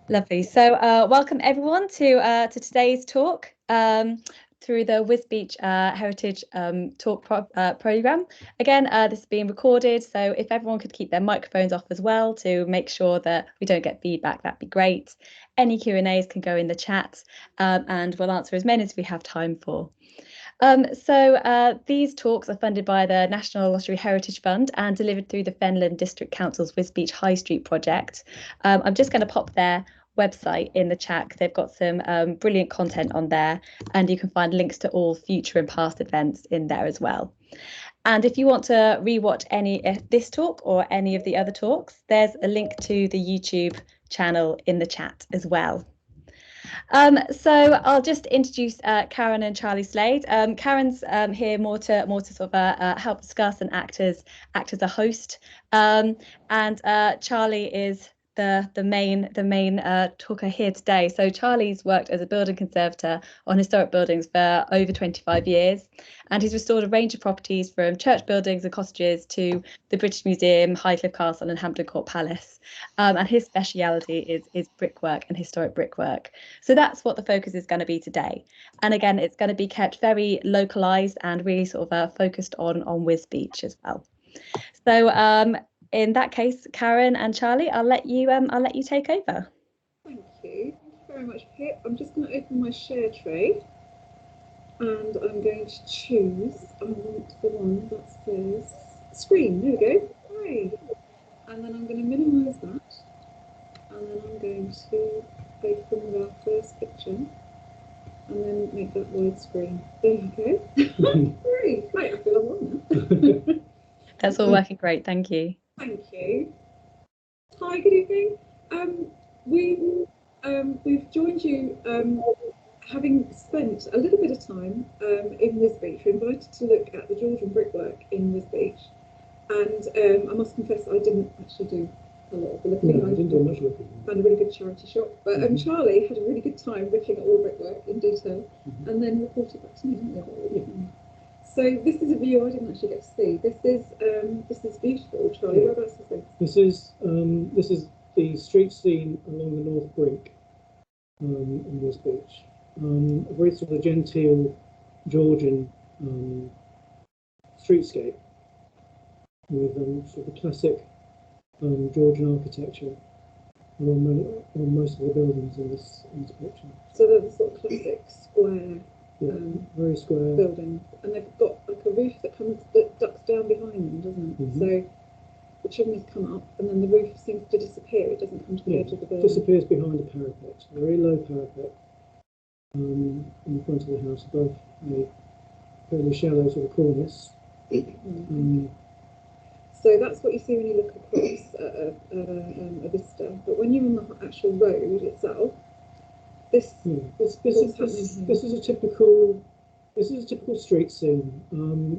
Lovely. So welcome everyone to today's talk through the Wisbech Heritage Talk programme. Again, this is being recorded, so if everyone could keep their microphones off as well to make sure that we don't get feedback, that'd be great. Any Q&As can go in the chat, and we'll answer as many as we have time for. These talks are funded by the National Lottery Heritage Fund and delivered through the Fenland District Council's Wisbech High Street project. I'm just going to pop their website in the chat. They've got some brilliant content on there, and you can find links to all future and past events in there as well. And if you want to rewatch any this talk or any of the other talks, there's a link to the YouTube channel in the chat as well. So I'll just introduce Karen and Charlie Slade. Karen's here more to sort of help discuss and act as a host, and Charlie is the main talker here today. So Charlie's worked as a building conservator on historic buildings for over 25 years, and he's restored a range of properties from church buildings and cottages to the British Museum, Highcliffe Castle and Hampton Court Palace. And his speciality is brickwork and historic brickwork. So that's what the focus is going to be today. And again, it's going to be kept very localised and really sort of focused on Wisbech as well. So in that case, Karen and Charlie, I'll let you take over. Thank you very much, Pip. I'm just going to open my share tray, and I'm going to choose. I want the one that says screen. There we go. Hi. And then I'm going to minimise that, and then I'm going to open our first picture, and then make that widescreen. There you go. Great. Right, I feel I'm on now. That's all working great. Thank you. Thank you. Hi, good evening. We've joined you having spent a little bit of time in Wisbech. We're invited to look at the Georgian brickwork in Wisbech, and I must confess I didn't actually do a lot of the looking. No, I didn't do much looking. Found a really good charity shop, but Charlie had a really good time looking at all the brickwork in detail, and then reported back to me, didn't you? So this is a view I didn't actually get to see. This is beautiful, Charlie. Whereabouts is this? This is the street scene along the North Brink in Wisbech. A very sort of genteel Georgian streetscape with sort of the classic Georgian architecture on most of the buildings in this picture. So they're the sort of classic square. Very square building, and they've got like a roof that ducks down behind them, doesn't it? So the chimneys come up, and then the roof seems to disappear. It doesn't come to the edge of the building. It disappears behind a parapet, a very low parapet in the front of the house, above a fairly shallow sort of cornice. So that's what you see when you look across a vista. But when you're on the actual road itself, this is a typical street scene.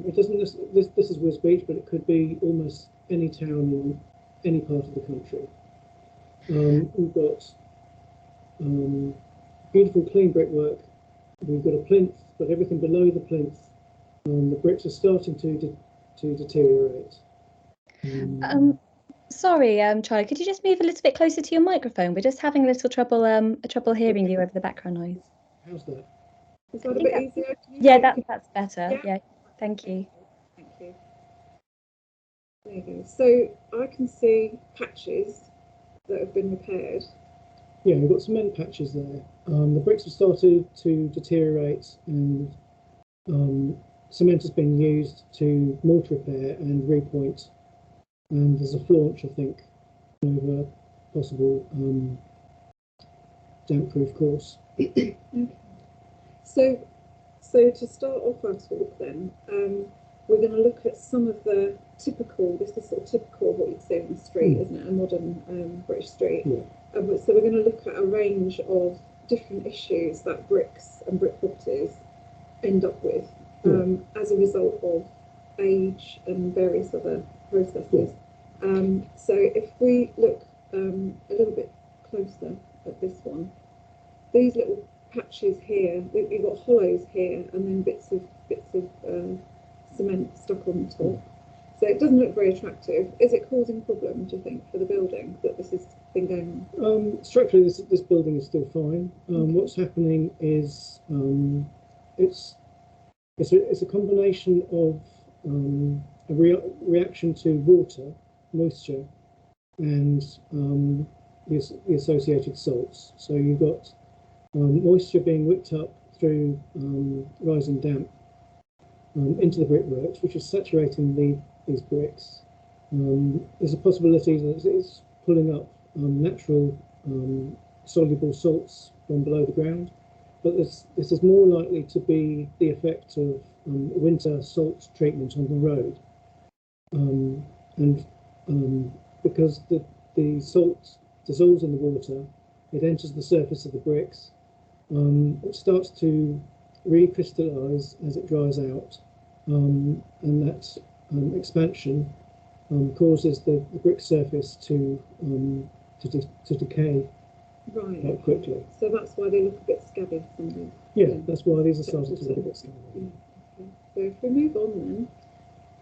It doesn't. This is Wisbech, but it could be almost any town in any part of the country. We've got beautiful, clean brickwork. We've got a plinth, but everything below the plinth, the bricks are starting to deteriorate. Sorry, Charlie, could you just move a little bit closer to your microphone? We're just having a little trouble hearing you over the background noise. How's that? Is that a bit easier? Yeah, that's better. Yeah, thank you. Thank you. There you go. So I can see patches that have been repaired. Yeah, we've got cement patches there. The bricks have started to deteriorate, and cement has been used to mortar repair and repoint. And there's a flaunch, I think, over possible damp-proof course. Okay. So to start off our talk then, we're going to look at some of the typical, this is sort of typical of what you'd see on the street, isn't it? A modern British street. Yeah. So we're going to look at a range of different issues that bricks and brick properties end up with as a result of age and various other processes. So if we look a little bit closer at this one, these little patches here, we've got hollows here, and then bits of cement stuck on the top. So it doesn't look very attractive. Is it causing problems, do you think, for the building that this has been going on? Structurally, this building is still fine. What's happening is it's a combination of a reaction to water, moisture, and the associated salts. So you've got moisture being whipped up through rising damp into the brickworks, which is saturating these bricks. There's a possibility that it's pulling up natural soluble salts from below the ground, but this is more likely to be the effect of winter salt treatment on the road, and because the salt dissolves in the water, it enters the surface of the bricks. It starts to recrystallize as it dries out, and that expansion causes the brick surface to decay quite quickly. So that's why they look a bit scabby. Yeah, that's why these are starting to look a bit scabby. Yeah. Okay. So if we move on then,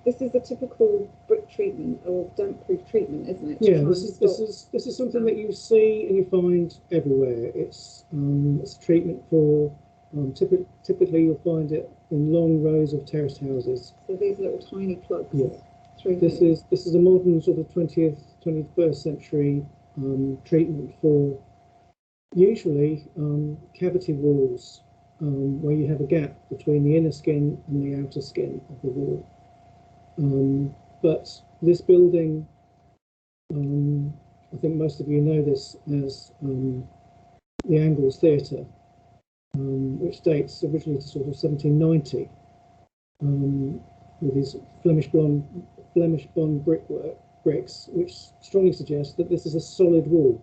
this is a typical brick treatment or damp-proof treatment, isn't it? Yeah, this is something that you see and you find everywhere. It's a treatment for typically you'll find it in long rows of terraced houses. So these little tiny plugs. Yeah. This is a modern sort of 21st century treatment for usually cavity walls, where you have a gap between the inner skin and the outer skin of the wall. But this building, I think most of you know this as the Angles Theatre, which dates originally to sort of 1790, with these Flemish bond bricks, which strongly suggest that this is a solid wall,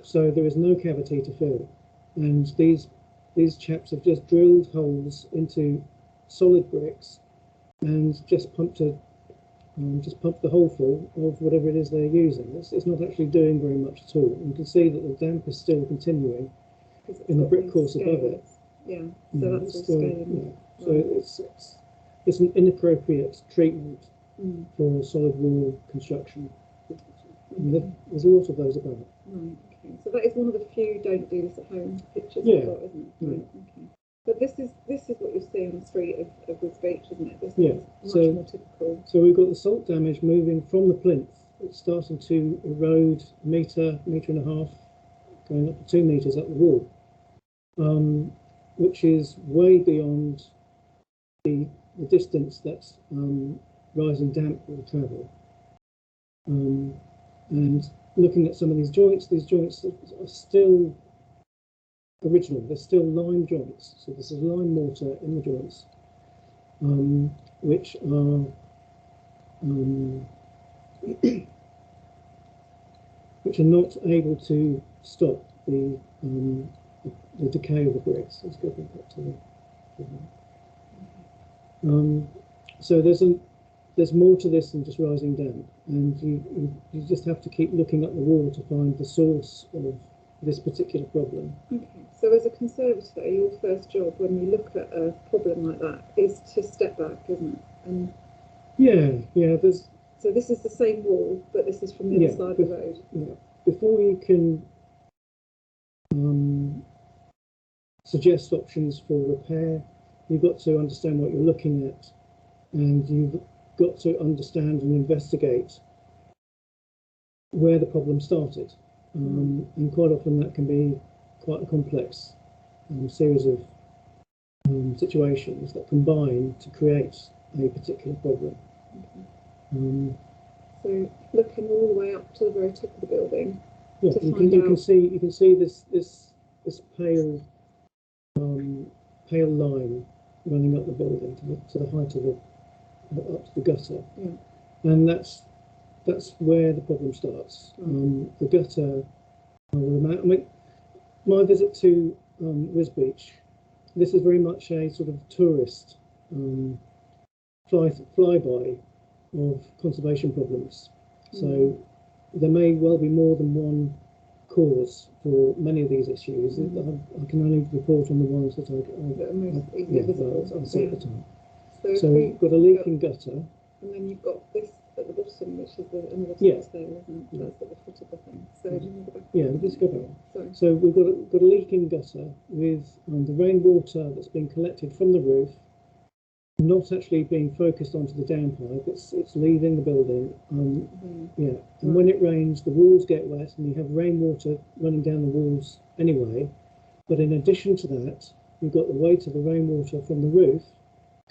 so there is no cavity to fill. And these chaps have just drilled holes into solid bricks and just pumped the hole full of whatever it is they're using. It's not actually doing very much at all. You can see that the damp is still continuing in the brick course above it. Yeah, so that's all scaling. Yeah. So it's an inappropriate treatment for solid wall construction. There's a lot of those about. Right. Okay. So that is one of the few "don't do this at home" pictures Yeah. we've got, isn't it? Right. Okay. But this is what you see on the street of Wisbech, isn't it? This is much more typical. So we've got the salt damage moving from the plinth. It's starting to erode a metre and a half, going up to 2 metres up the wall, which is way beyond the distance that rising damp will travel. And looking at some of these joints are still original. They're still lime joints. So this is lime mortar in the joints, which are not able to stop the decay of the bricks. Let's go back to the. So there's more to this than just rising damp, and you just have to keep looking up the wall to find the source of this particular problem. Okay, so as a conservator, your first job when you look at a problem like that is to step back, isn't it? And yeah. So this is the same wall, but this is from the other side of the road. Yeah. Before you can suggest options for repair, you've got to understand what you're looking at, and you've got to understand and investigate where the problem started. And quite often that can be quite a complex series of situations that combine to create a particular problem. Okay. So looking all the way up to the very top of the building. Yeah, you can see this pale line running up the building to the height of up to the gutter. Yeah. And that's where the problem starts. The gutter. I mean, my visit to Wisbech, this is very much a sort of tourist flyby of conservation problems. So there may well be more than one cause for many of these issues. I can only report on the ones that I see at the time. So we've got a leaking gutter. And then you've got this at the bottom, which is another Yeah. text there, isn't it? That's at the foot of the thing. So do you want to go back? Yeah, let's go back. Sorry. So we've got a leaking gutter with the rainwater that's been collected from the roof, not actually being focused onto the downpipe. It's leaving the building. Yeah, and when it rains, the walls get wet, and you have rainwater running down the walls anyway. But in addition to that, you've got the weight of the rainwater from the roof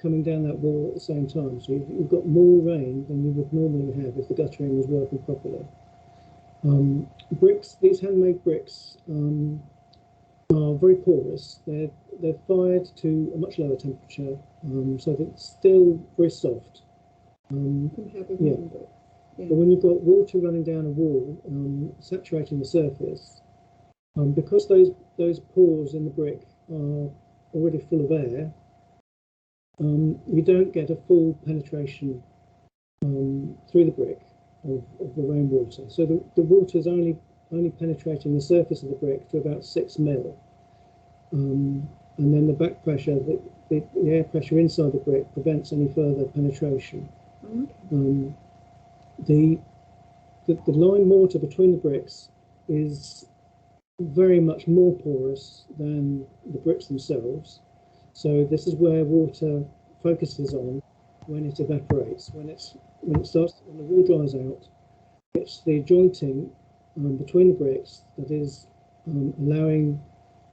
coming down that wall at the same time. So you've got more rain than you would normally have if the guttering was working properly. Bricks, these handmade bricks are very porous. They're fired to a much lower temperature, so that it's still very soft. Yeah. But when you've got water running down a wall, saturating the surface, because those pores in the brick are already full of air, you don't get a full penetration through the brick of the rainwater. So the water is only penetrating the surface of the brick to about 6 mil. And then the back pressure, the air pressure inside the brick prevents any further penetration. The lime mortar between the bricks is very much more porous than the bricks themselves. So this is where water focuses on when it evaporates. When the wall dries out, it's the jointing between the bricks that is allowing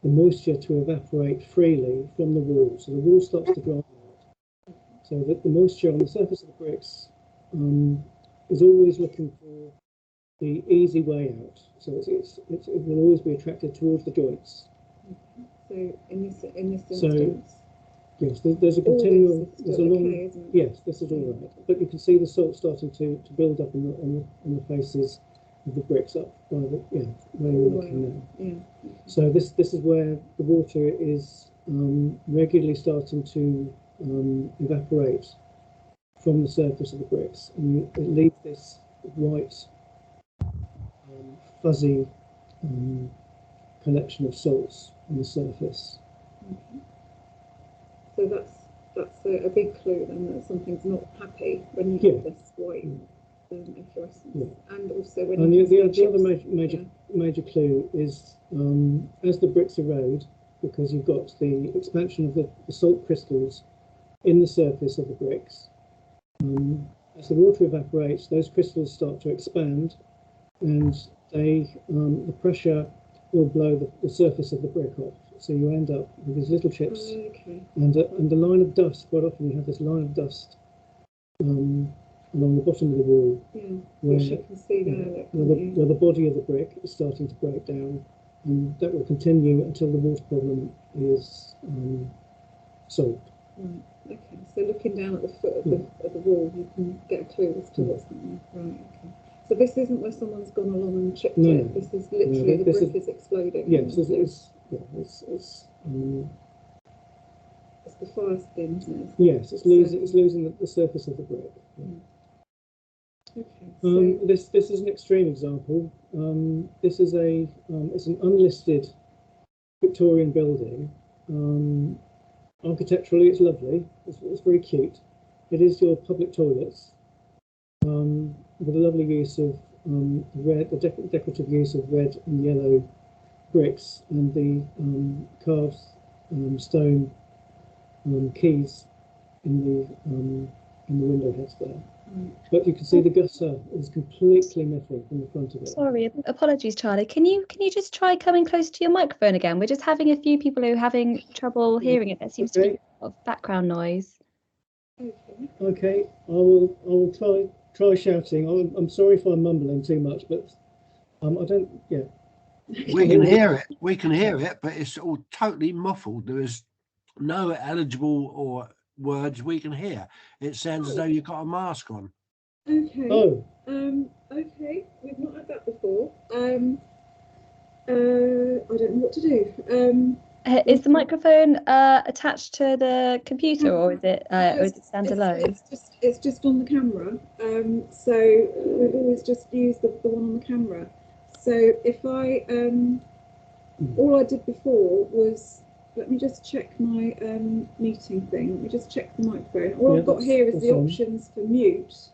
the moisture to evaporate freely from the wall. So the wall starts to dry out. So that the moisture on the surface of the bricks is always looking for the easy way out. So it will always be attracted towards the joints. So in this instance, yes, there's a continual. There's a long. Okay, isn't it? Yes, this is all right, but you can see the salt starting to build up on the faces of the bricks up by the where you're looking now. Yeah. So this is where the water is regularly starting to evaporate from the surface of the bricks, and it leaves this white, fuzzy collection of salts on the surface. So that's a big clue then that something's not happy when you get this white efflorescence, and also when you the other major clue is as the bricks erode, because you've got the expansion of the salt crystals in the surface of the bricks. As the water evaporates, those crystals start to expand, and the pressure will blow the surface of the brick off. So you end up with these little chips, and a line of dust. Quite often you have this line of dust along the bottom of the wall, which you can see there. Where the body of the brick is starting to break down, and that will continue until the water problem is solved. Right. Okay. So looking down at the foot of the wall, you can get a clue as to what's happening. Right. Okay. So this isn't where someone's gone along and chipped it. This is literally the brick is exploding. Yes, it's the fire spin, isn't it? Yes, it's losing the surface of the brick. Okay. This is an extreme example. This is it's an unlisted Victorian building. Architecturally, it's lovely. It's very cute. It is your public toilets, with a lovely use of decorative use of red and yellow bricks, and the carved stone keys in the window heads there. But you can see the gutter is completely missing from the front of it. Sorry, apologies, Charlie. Can you just try coming close to your microphone again? We're just having a few people who are having trouble hearing it. There seems to be a lot of background noise. Okay, I will try shouting. I'm sorry if I'm mumbling too much, but I don't. Yeah. We can hear it. We can hear it, but it's all totally muffled. There is no eligible or words we can hear. It sounds as though you've got a mask on. Okay. Oh. Okay. We've not had that before. I don't know what to do. Is the microphone attached to the computer, or is it standalone? It's just on the camera. So we've always just used the one on the camera. So if I all I did before was, let me just check my meeting thing. Let me just check the microphone. All I've got here is the options for mute.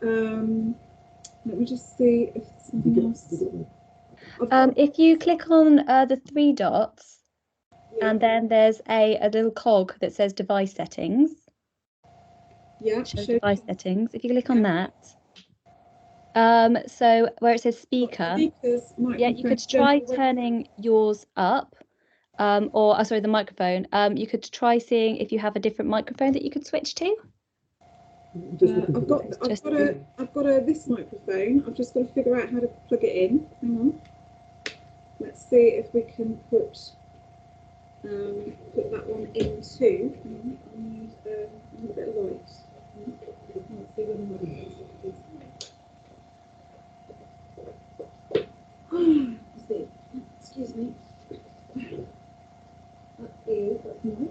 Let me just see if something else. If you click on the 3 dots, Yeah. and then there's a little cog that says device settings. Yeah, Shows show device settings. If you click on that, so where it says speaker, speakers, yeah, you could try turning yours up, or sorry, the microphone. You could try seeing if you have a different microphone that you could switch to. I've got this microphone. I've just got to figure out how to plug it in. Hang on. Let's see if we can put that one in too. I need a bit of light. Let's see whether excuse me. That's nice.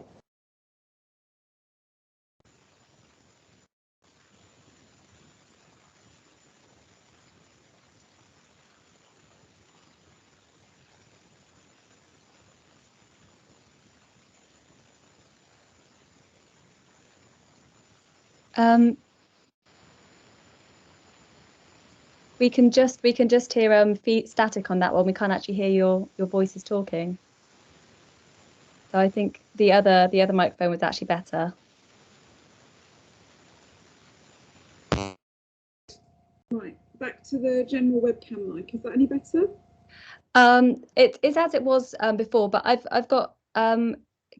We can just hear static on that one. We can't actually hear your voices talking. So I think the other microphone was actually better. Right, back to the general webcam mic. Is that any better? It is as it was before, but I've got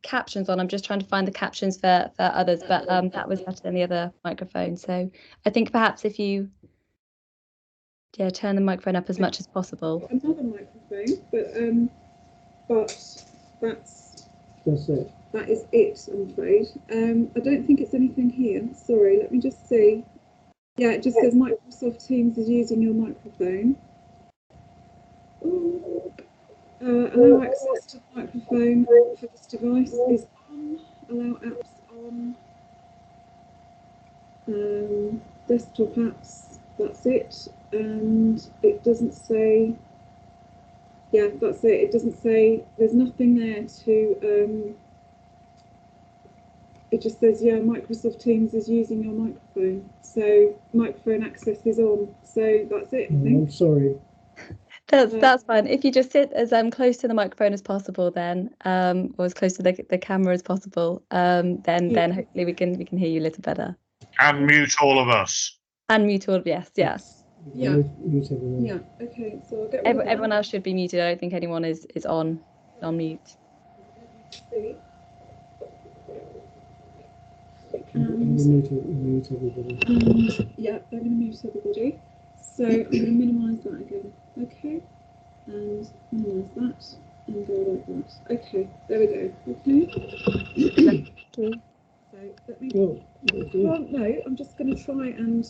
captions on. I'm just trying to find the captions for others, but that was better than the other microphone. So I think perhaps if you turn the microphone up as much as possible. Another microphone, but that's it. That is it, I'm afraid. I don't think it's anything here. Sorry, let me just see. Yeah, it just says Microsoft Teams is using your microphone. Allow access to the microphone for this device is on. Allow apps on. Desktop apps, that's it. And it doesn't say, yeah, that's it. It doesn't say, there's nothing there to, it just says, yeah, Microsoft Teams is using your microphone. So microphone access is on. So that's it, I think. I'm sorry. That's fine. If you just sit as close to the microphone as possible, then or as close to the camera as possible, then hopefully we can hear you a little better. And mute all of us. And mute all. Yes. Yeah. Mute everyone. Yeah. Okay. So I'll get rid of Everyone that. else should be muted. I don't think anyone is on mute. Mute everybody. Yeah, they're going to mute everybody. So I'm going to minimise that again. Okay. And minimise that and go like that. Okay. There we go. Okay. Okay. So let me. Well, no, I'm just going to try and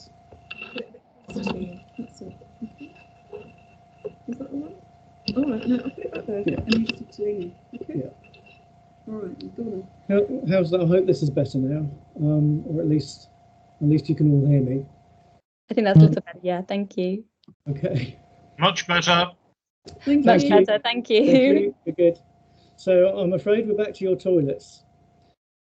put it a bit closer to you. That's all. Okay. Is that all right? All right. No, I'll put it back there and you just to lean. Okay. Yeah. All right. Go on. How's that? I hope this is better now, or at least you can all hear me. I think that's a little better. Yeah. Thank you. Okay. Much better. Thank Much you. better. Thank you. Thank you. You're good. So I'm afraid we're back to your toilets.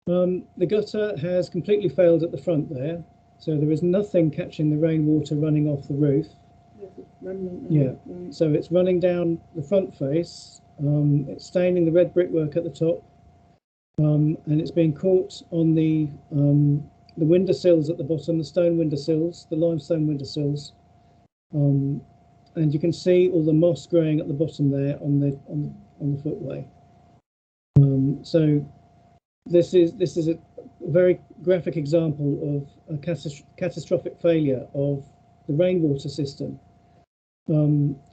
The gutter has completely failed at the front there, so there is nothing catching the rainwater running off the roof. Yeah, so it's running down the front face, it's staining the red brickwork at the top, and it's being caught on the windowsills at the bottom, the stone windowsills, the limestone windowsills, and you can see all the moss growing at the bottom there on the footway. So this is a very graphic example of a catastrophic failure of the rainwater system,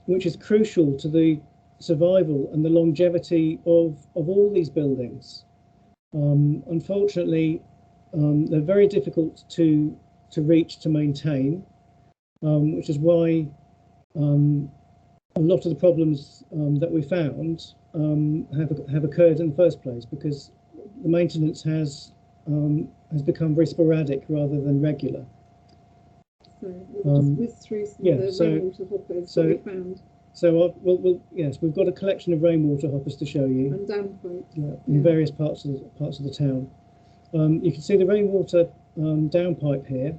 which is crucial to the survival and the longevity of all these buildings. Unfortunately, they're very difficult to reach, to maintain, which is why a lot of the problems that we found have occurred in the first place, because the maintenance has become very sporadic rather than regular. So we'll just whiz through some of the rainwater hoppers that we found. So yes, we've got a collection of rainwater hoppers to show you. And downpipe. In various parts of the town. You can see the rainwater downpipe here.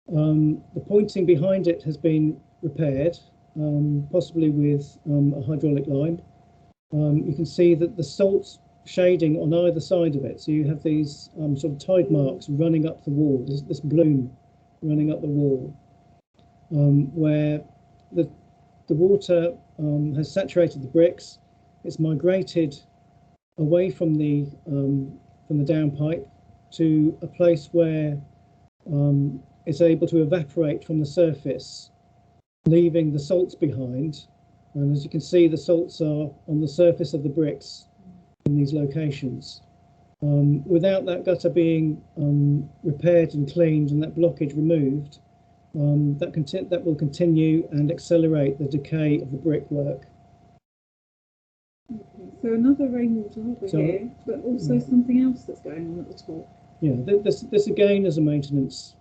The pointing behind it has been repaired, possibly with a hydraulic line. You can see that the salt shading on either side of it, so you have these sort of tide marks running up the wall, this bloom running up the wall, where the water has saturated the bricks. It's migrated away from the downpipe to a place where it's able to evaporate from the surface, leaving the salts behind. And as you can see, the salts are on the surface of the bricks in these locations. Without that gutter being repaired and cleaned and that blockage removed, that will continue and accelerate the decay of the brickwork. Okay, so another rainwater harbour here, but also something else that's going on at the top. Yeah, this again is a maintenance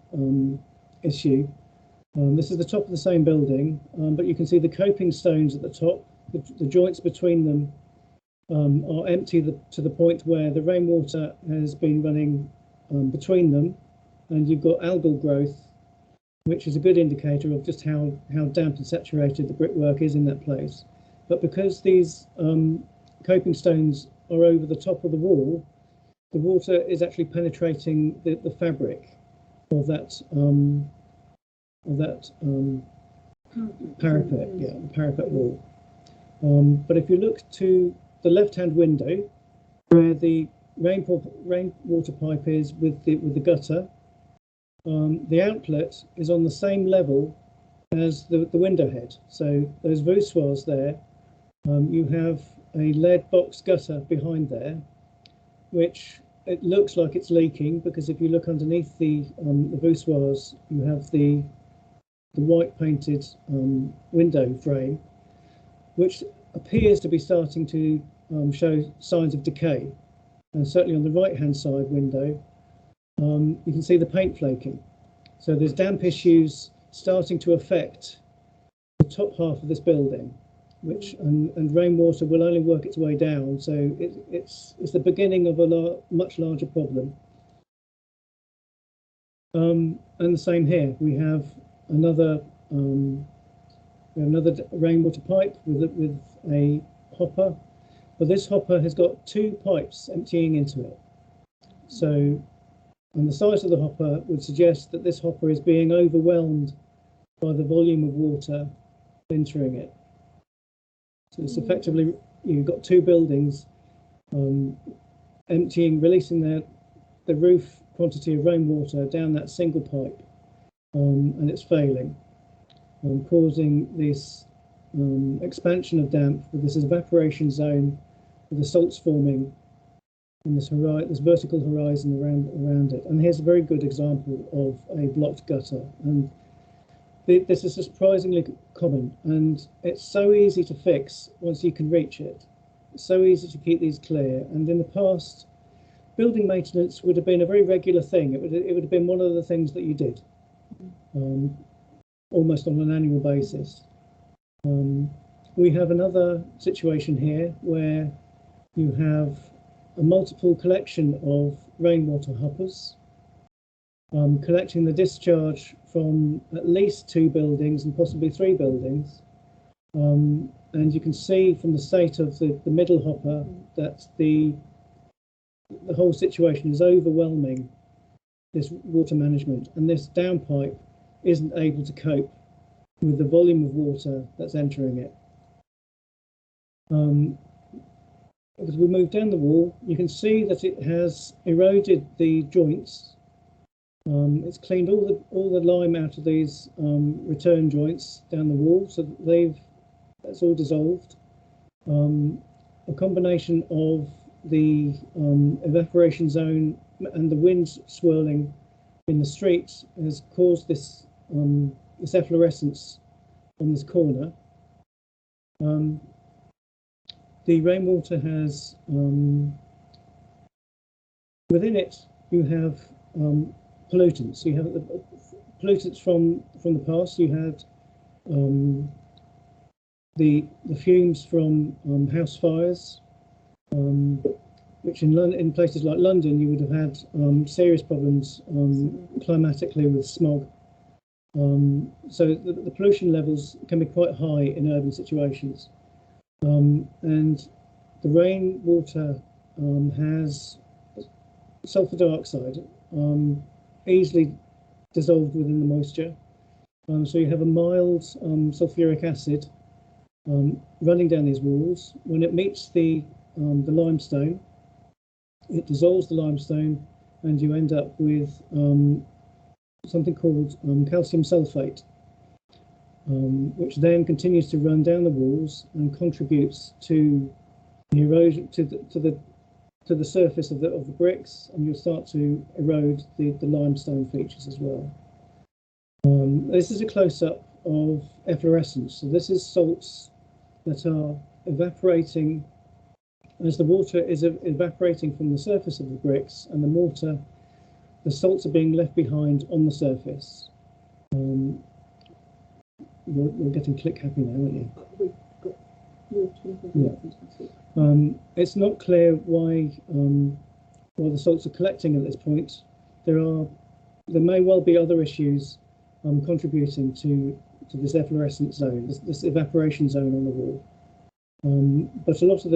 issue. This is the top of the same building, but you can see the coping stones at the top. The joints between them are empty to the point where the rainwater has been running between them, and you've got algal growth, which is a good indicator of just how damp and saturated the brickwork is in that place. But because these coping stones are over the top of the wall, the water is actually penetrating the fabric of that parapet, the parapet wall. But if you look to the left-hand window, where the rainwater pipe is with the gutter, the outlet is on the same level as the window head. So those voussoirs there, you have a lead box gutter behind there, which it looks like it's leaking, because if you look underneath the voussoirs, you have the white painted window frame, which appears to be starting to show signs of decay. And certainly on the right hand side window, you can see the paint flaking. So there's damp issues starting to affect the top half of this building, which and rainwater will only work its way down. So it's the beginning of a much larger problem. And the same here. We have another rainwater pipe with a hopper, but this hopper has got two pipes emptying into it. So, and the size of the hopper would suggest that this hopper is being overwhelmed by the volume of water entering it. So it's effectively, you've got two buildings emptying, releasing the roof quantity of rainwater down that single pipe, and it's failing, causing this expansion of damp with this evaporation zone, with the salts forming in this vertical horizon around it. And here's a very good example of a blocked gutter. And this is surprisingly common, and it's so easy to fix once you can reach it. It's so easy to keep these clear. And in the past, building maintenance would have been a very regular thing. It would have been one of the things that you did, almost on an annual basis. We have another situation here where you have a multiple collection of rainwater hoppers, collecting the discharge from at least two buildings and possibly three buildings. And you can see from the state of the middle hopper that the whole situation is overwhelming this water management, and this downpipe isn't able to cope with the volume of water that's entering it. As we move down the wall, you can see that it has eroded the joints. It's cleaned all the lime out of these return joints down the wall, so that's all dissolved. A combination of the evaporation zone and the winds swirling in the streets has caused this efflorescence on this corner. The rainwater has, within it, you have pollutants. You have the pollutants from the past. You had the fumes from house fires, which in places like London you would have had serious problems climatically with smog. So the pollution levels can be quite high in urban situations, and the rainwater has sulfur dioxide easily dissolved within the moisture. So you have a mild sulfuric acid running down these walls. When it meets the limestone, it dissolves the limestone, and you end up with something called calcium sulfate, which then continues to run down the walls and contributes to the erosion to the surface of the bricks, and you'll start to erode the limestone features as well. This is a close-up of efflorescence. So this is salts that are evaporating as the water is evaporating from the surface of the bricks, and the salts are being left behind on the surface. You're getting click happy now, aren't you? Yeah. It's not clear why the salts are collecting at this point. There may well be other issues contributing to this efflorescent zone, this evaporation zone on the wall. But a lot of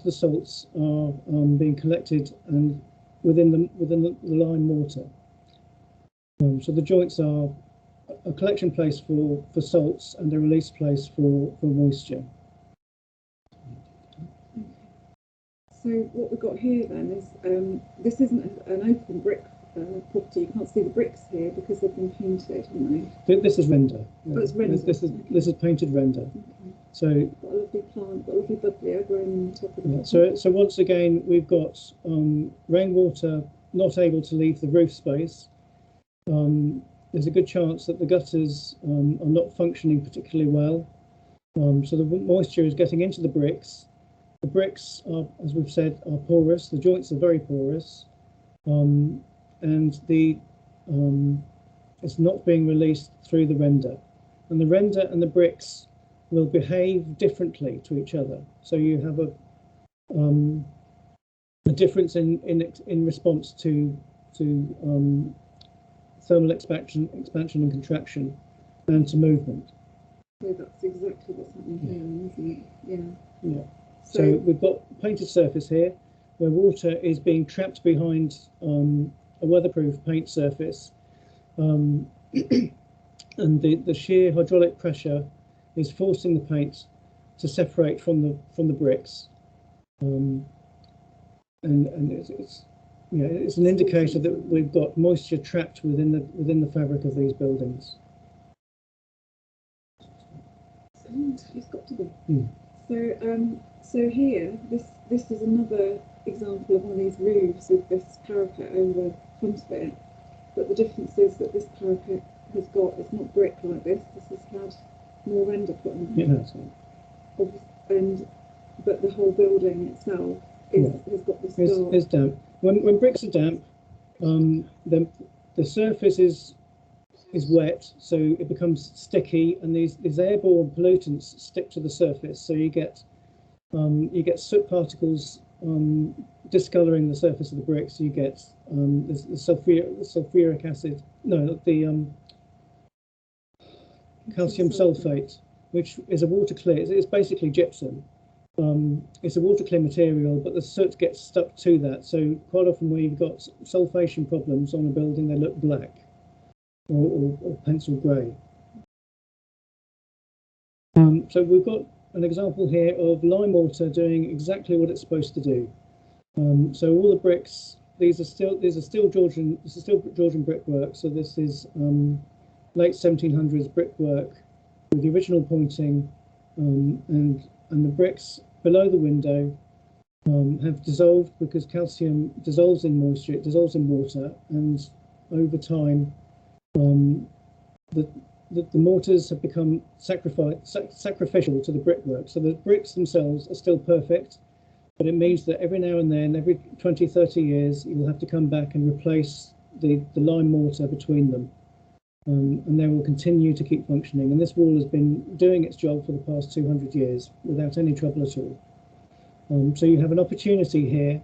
the salts are being collected and within the lime mortar. So the joints are a collection place for salts and a release place for moisture. So what we've got here then is this isn't an open brick property. You can't see the bricks here because they've been painted, haven't they? This is render. Oh, it's render. This is painted render. Okay. So got a lovely plant, got a lovely buddleia growing on the top of the yeah, so once again we've got rainwater not able to leave the roof space. There's a good chance that the gutters are not functioning particularly well. So the moisture is getting into the bricks. The bricks are, as we've said, are porous. The joints are very porous, and it's not being released through the render. And the render and the bricks will behave differently to each other. So you have a difference in response to thermal expansion and contraction, and to movement. So that's exactly what's happening here, isn't it? Yeah. Yeah. So we've got painted surface here, where water is being trapped behind a weatherproof paint surface, and the sheer hydraulic pressure is forcing the paint to separate from the bricks, and it's an indicator that we've got moisture trapped within the fabric of these buildings. It's got to be. So here, this is another example of one of these roofs with this parapet over the front of it. But the difference is that this parapet has got, it's not brick like this. This has had more render put on it. But the whole building itself has got this dark. It's damp. When bricks are damp, then the surface is wet, so it becomes sticky, and these airborne pollutants stick to the surface. So you get soot particles discolouring the surface of the bricks. You get the sulfuric acid, the calcium sulfate, which is a water clear. It's basically gypsum. It's a water clear material, but the soot gets stuck to that. So quite often where you've got sulfation problems on a building, they look black or pencil grey. So we've got an example here of lime mortar doing exactly what it's supposed to do. So all the bricks, these are still Georgian brickwork. So this is late 1700s brickwork with the original pointing, and the bricks below the window have dissolved because calcium dissolves in moisture, it dissolves in water, and over time the mortars have become sacrificial to the brickwork. So the bricks themselves are still perfect, but it means that every now and then, every 20, 30 years, you'll have to come back and replace the lime mortar between them. And they will continue to keep functioning. And this wall has been doing its job for the past 200 years without any trouble at all. So you have an opportunity here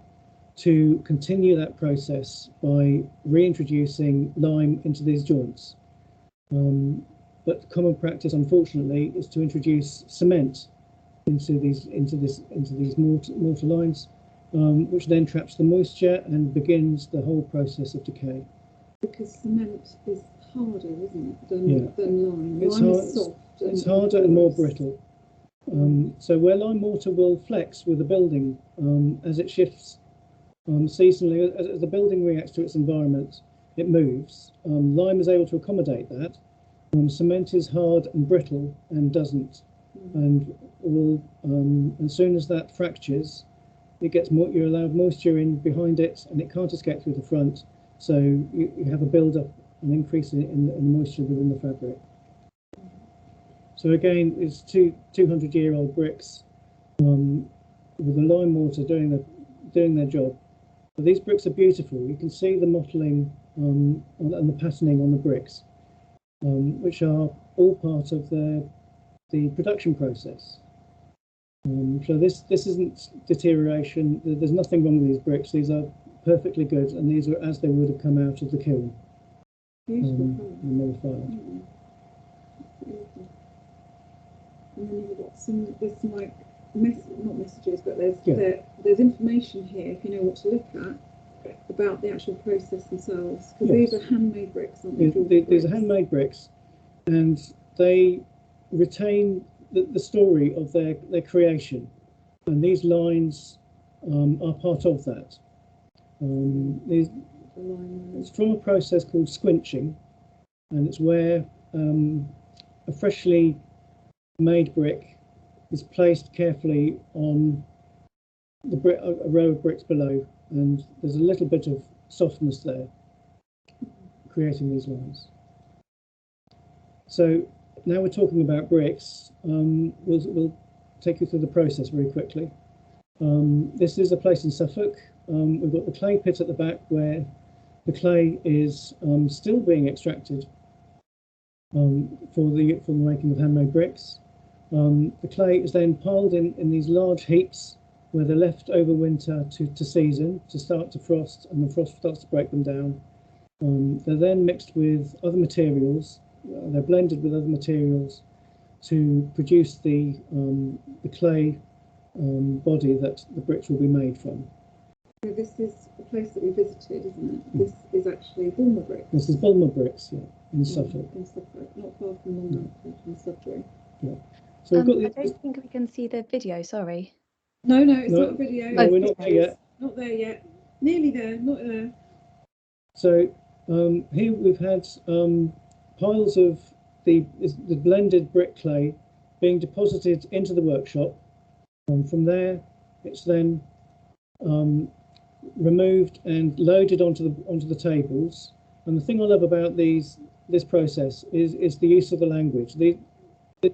to continue that process by reintroducing lime into these joints. But common practice, unfortunately, is to introduce cement into these mortar lines, which then traps the moisture and begins the whole process of decay. Because cement is harder, isn't it, than lime? It's Lime is soft. It's harder and more brittle. So where lime mortar will flex with the building as it shifts seasonally, as the building reacts to its environment, it moves. Lime is able to accommodate that. Cement is hard and brittle and doesn't, and will as soon as that fractures, it gets more. You're allowed moisture in behind it, and it can't escape through the front. So you have a build-up, an increase in the moisture within the fabric. So again, it's 200-year-old bricks with the lime mortar doing their job. But these bricks are beautiful. You can see the mottling and the patterning on the bricks, which are all part of the production process. So this isn't deterioration. There's nothing wrong with these bricks. These are perfectly good, and these are as they would have come out of the kiln. Beautiful. And they were fired. Beautiful. And then you've got there's some like not messages, but there's information here if you know what to look at about the actual process themselves, because these are handmade bricks, aren't they? These are handmade bricks, and they retain the story of their creation, and these lines are part of that. It's from a process called squinching, and it's where a freshly made brick is placed carefully on a row of bricks below, and there's a little bit of softness there, creating these lines. So now we're talking about bricks. We'll take you through the process very quickly. This is a place in Suffolk. We've got the clay pit at the back where the clay is still being extracted for the making of handmade bricks. The clay is then piled in these large heaps where they're left over winter to season, to start to frost, and the frost starts to break them down. They're then mixed with other materials. They're blended with other materials to produce the clay body that the bricks will be made from. So this is a place that we visited, isn't it? This is actually Bulmer Bricks. This is Bulmer Bricks, yeah, in Suffolk. In Suffolk, not far from London, in Suffolk. Yeah. So we've got I don't think we can see the video, sorry. No, it's not a video. No, we're not there yet. Not there yet. Nearly there, not there. So here we've had piles of the blended brick clay being deposited into the workshop. From there, it's then removed and loaded onto the tables. And the thing I love about this process is the use of the language.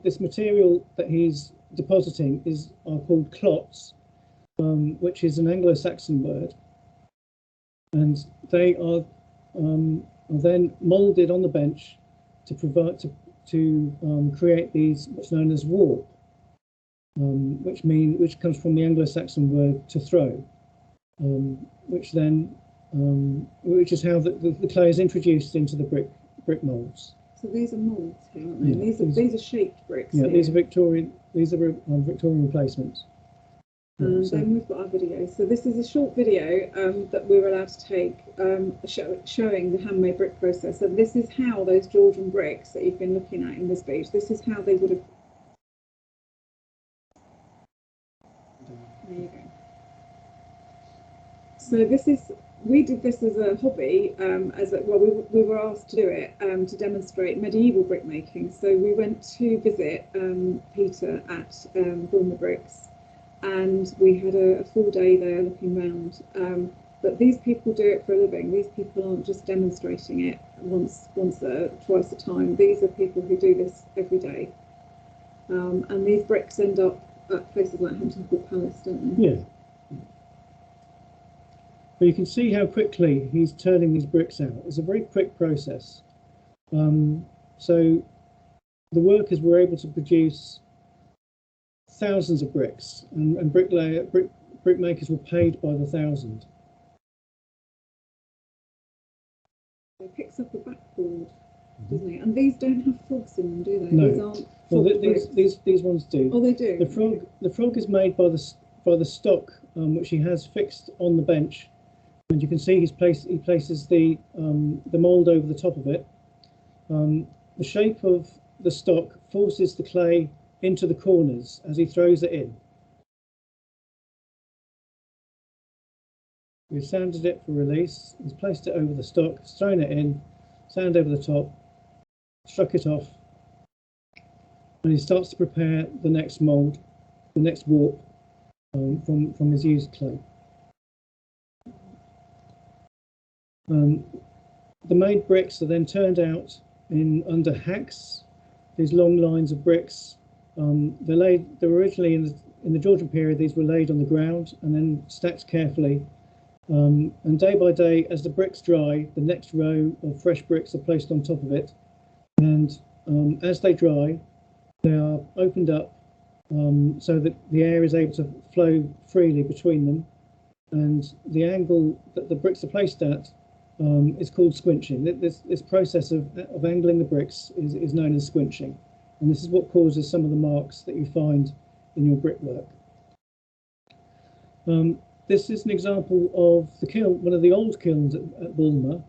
This material that he's depositing are called clots, which is an Anglo-Saxon word, and they are then moulded on the bench to create these what's known as warp, which comes from the Anglo-Saxon word to throw, which is how the clay is introduced into the brick moulds. So these are moulds here, aren't they? Yeah, these are shaped bricks. Yeah, here. these are Victorian replacements. And then we've got our video. So this is a short video that we were allowed to take showing the handmade brick process. So this is how those Georgian bricks that you've been looking at in Wisbech, this is how they would have. There you go. So we did this as a hobby, we were asked to do it to demonstrate medieval brick making. So we went to visit Peter at Bulmer Bricks, and we had a full day there looking around. But these people do it for a living. These people aren't just demonstrating it twice a time. These are people who do this every day. And these bricks end up at places like Hampton Court Palace, don't they? Yeah. But you can see how quickly he's turning these bricks out. It's a very quick process. So the workers were able to produce thousands of bricks, and brickmakers were paid by the thousand. It picks up a backboard. doesn't it? And these don't have frogs in them, do they? No. These aren't Well, frog bricks. these ones do. Oh, they do. The frog is made by the stock which he has fixed on the bench, and you can see he places the mould over the top of it. The shape of the stock forces the clay into the corners as he throws it in. We've sanded it for release. He's placed it over the stock, thrown it in, sand over the top, struck it off, and he starts to prepare the next mould, the next warp from his used clay. The made bricks are then turned out under hacks. These long lines of bricks. They were originally in the Georgian period. These were laid on the ground and then stacked carefully. And day by day, as the bricks dry, the next row of fresh bricks are placed on top of it. And as they dry, they are opened up so that the air is able to flow freely between them. And the angle that the bricks are placed at is called squinching. This process of angling the bricks is known as squinching. And this is what causes some of the marks that you find in your brickwork. This is an example of the kiln, one of the old kilns at Bulmer,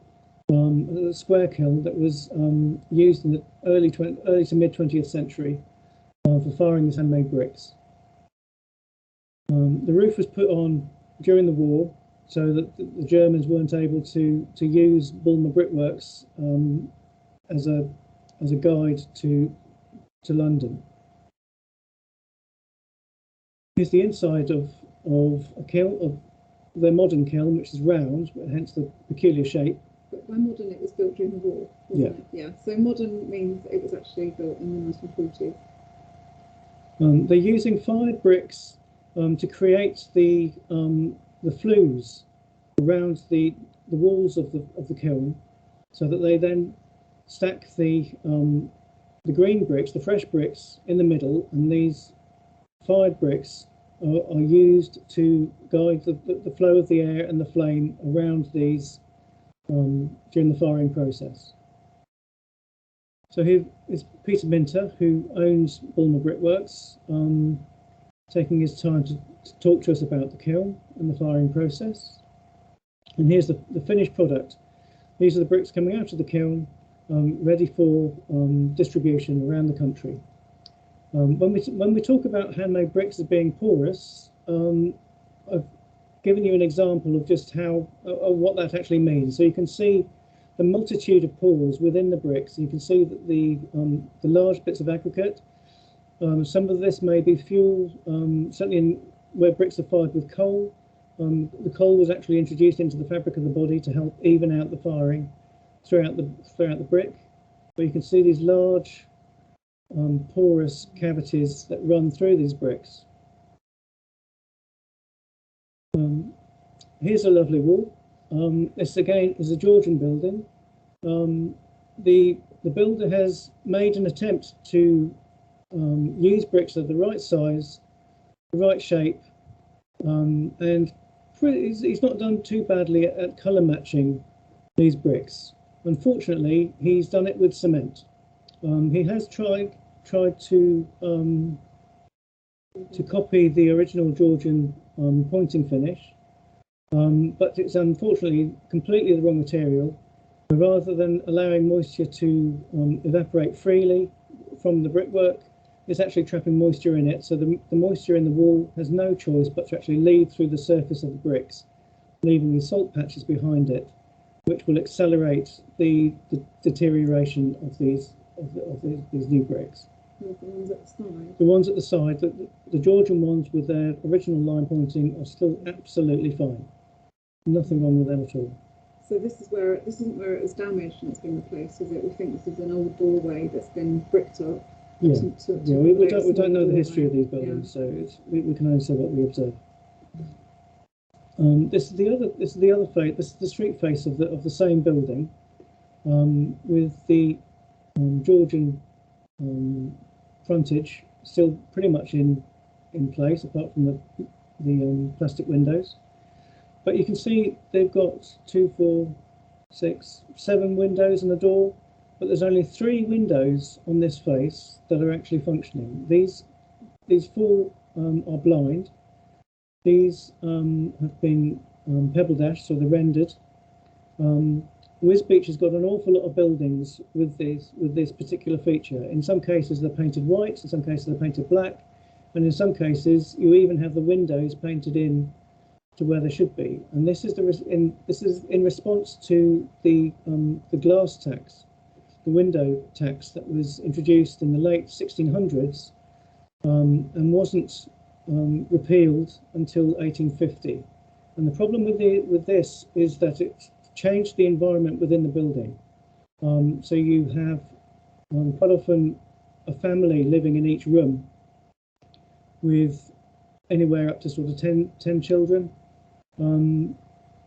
a square kiln that was used in the early to mid 20th century for firing these handmade bricks. The roof was put on during the war so that the Germans weren't able to use Bulmer brickworks as a guide to London. Here's the inside of a kiln, of their modern kiln, which is round, hence the peculiar shape. But by modern, it was built during the war, wasn't it? Yeah. So modern means it was actually built in the 1940s. They're using fired bricks to create the flues around the walls of the kiln, so that they then stack the green bricks, the fresh bricks, in the middle, and these fired bricks are used to guide the flow of the air and the flame around these during the firing process. So here is Peter Minter, who owns Bulmer Brickworks, taking his time to talk to us about the kiln and the firing process. And here's the finished product. These are the bricks coming out of the kiln, ready for distribution around the country. When we talk about handmade bricks as being porous, I've given you an example of just what that actually means. So you can see the multitude of pores within the bricks. You can see that the large bits of aggregate. Some of this may be fuel, certainly where bricks are fired with coal. The coal was actually introduced into the fabric of the body to help even out the firing throughout the brick. But you can see these large porous cavities that run through these bricks. Here's a lovely wall. This again is a Georgian building. The builder has made an attempt to use bricks of the right size, the right shape, and he's not done too badly at colour matching these bricks. Unfortunately, he's done it with cement. He has tried to copy the original Georgian pointing finish, but it's unfortunately completely the wrong material. Rather than allowing moisture to evaporate freely from the brickwork, it's actually trapping moisture in it. So the moisture in the wall has no choice but to actually lead through the surface of the bricks, leaving these salt patches behind it, which will accelerate the deterioration of these new bricks. The ones at the side. The ones at the side, the Georgian ones with their original line pointing, are still absolutely fine. Nothing wrong with them at all. So this isn't where it was damaged and it's been replaced, is it? We think this is an old doorway that's been bricked up. Yeah, we don't know the doorway. history of these buildings, so we can only say what we observe. This is the other face. This is the street face of the same building, with the Georgian frontage still pretty much in place, apart from the plastic windows. But you can see they've got 2, 4, 6, 7 windows and a door, but there's only 3 windows on this face that are actually functioning. These 4 are blind. These have been pebble dashed, so they're rendered. Wisbech has got an awful lot of buildings with this particular feature. In some cases they're painted white, in some cases they're painted black, and in some cases you even have the windows painted in to where they should be. And this is in response to the glass tax, the window tax that was introduced in the late 1600s and wasn't repealed until 1850. And the problem with this is that it changed the environment within the building. So you have quite often a family living in each room with anywhere up to sort of 10 children.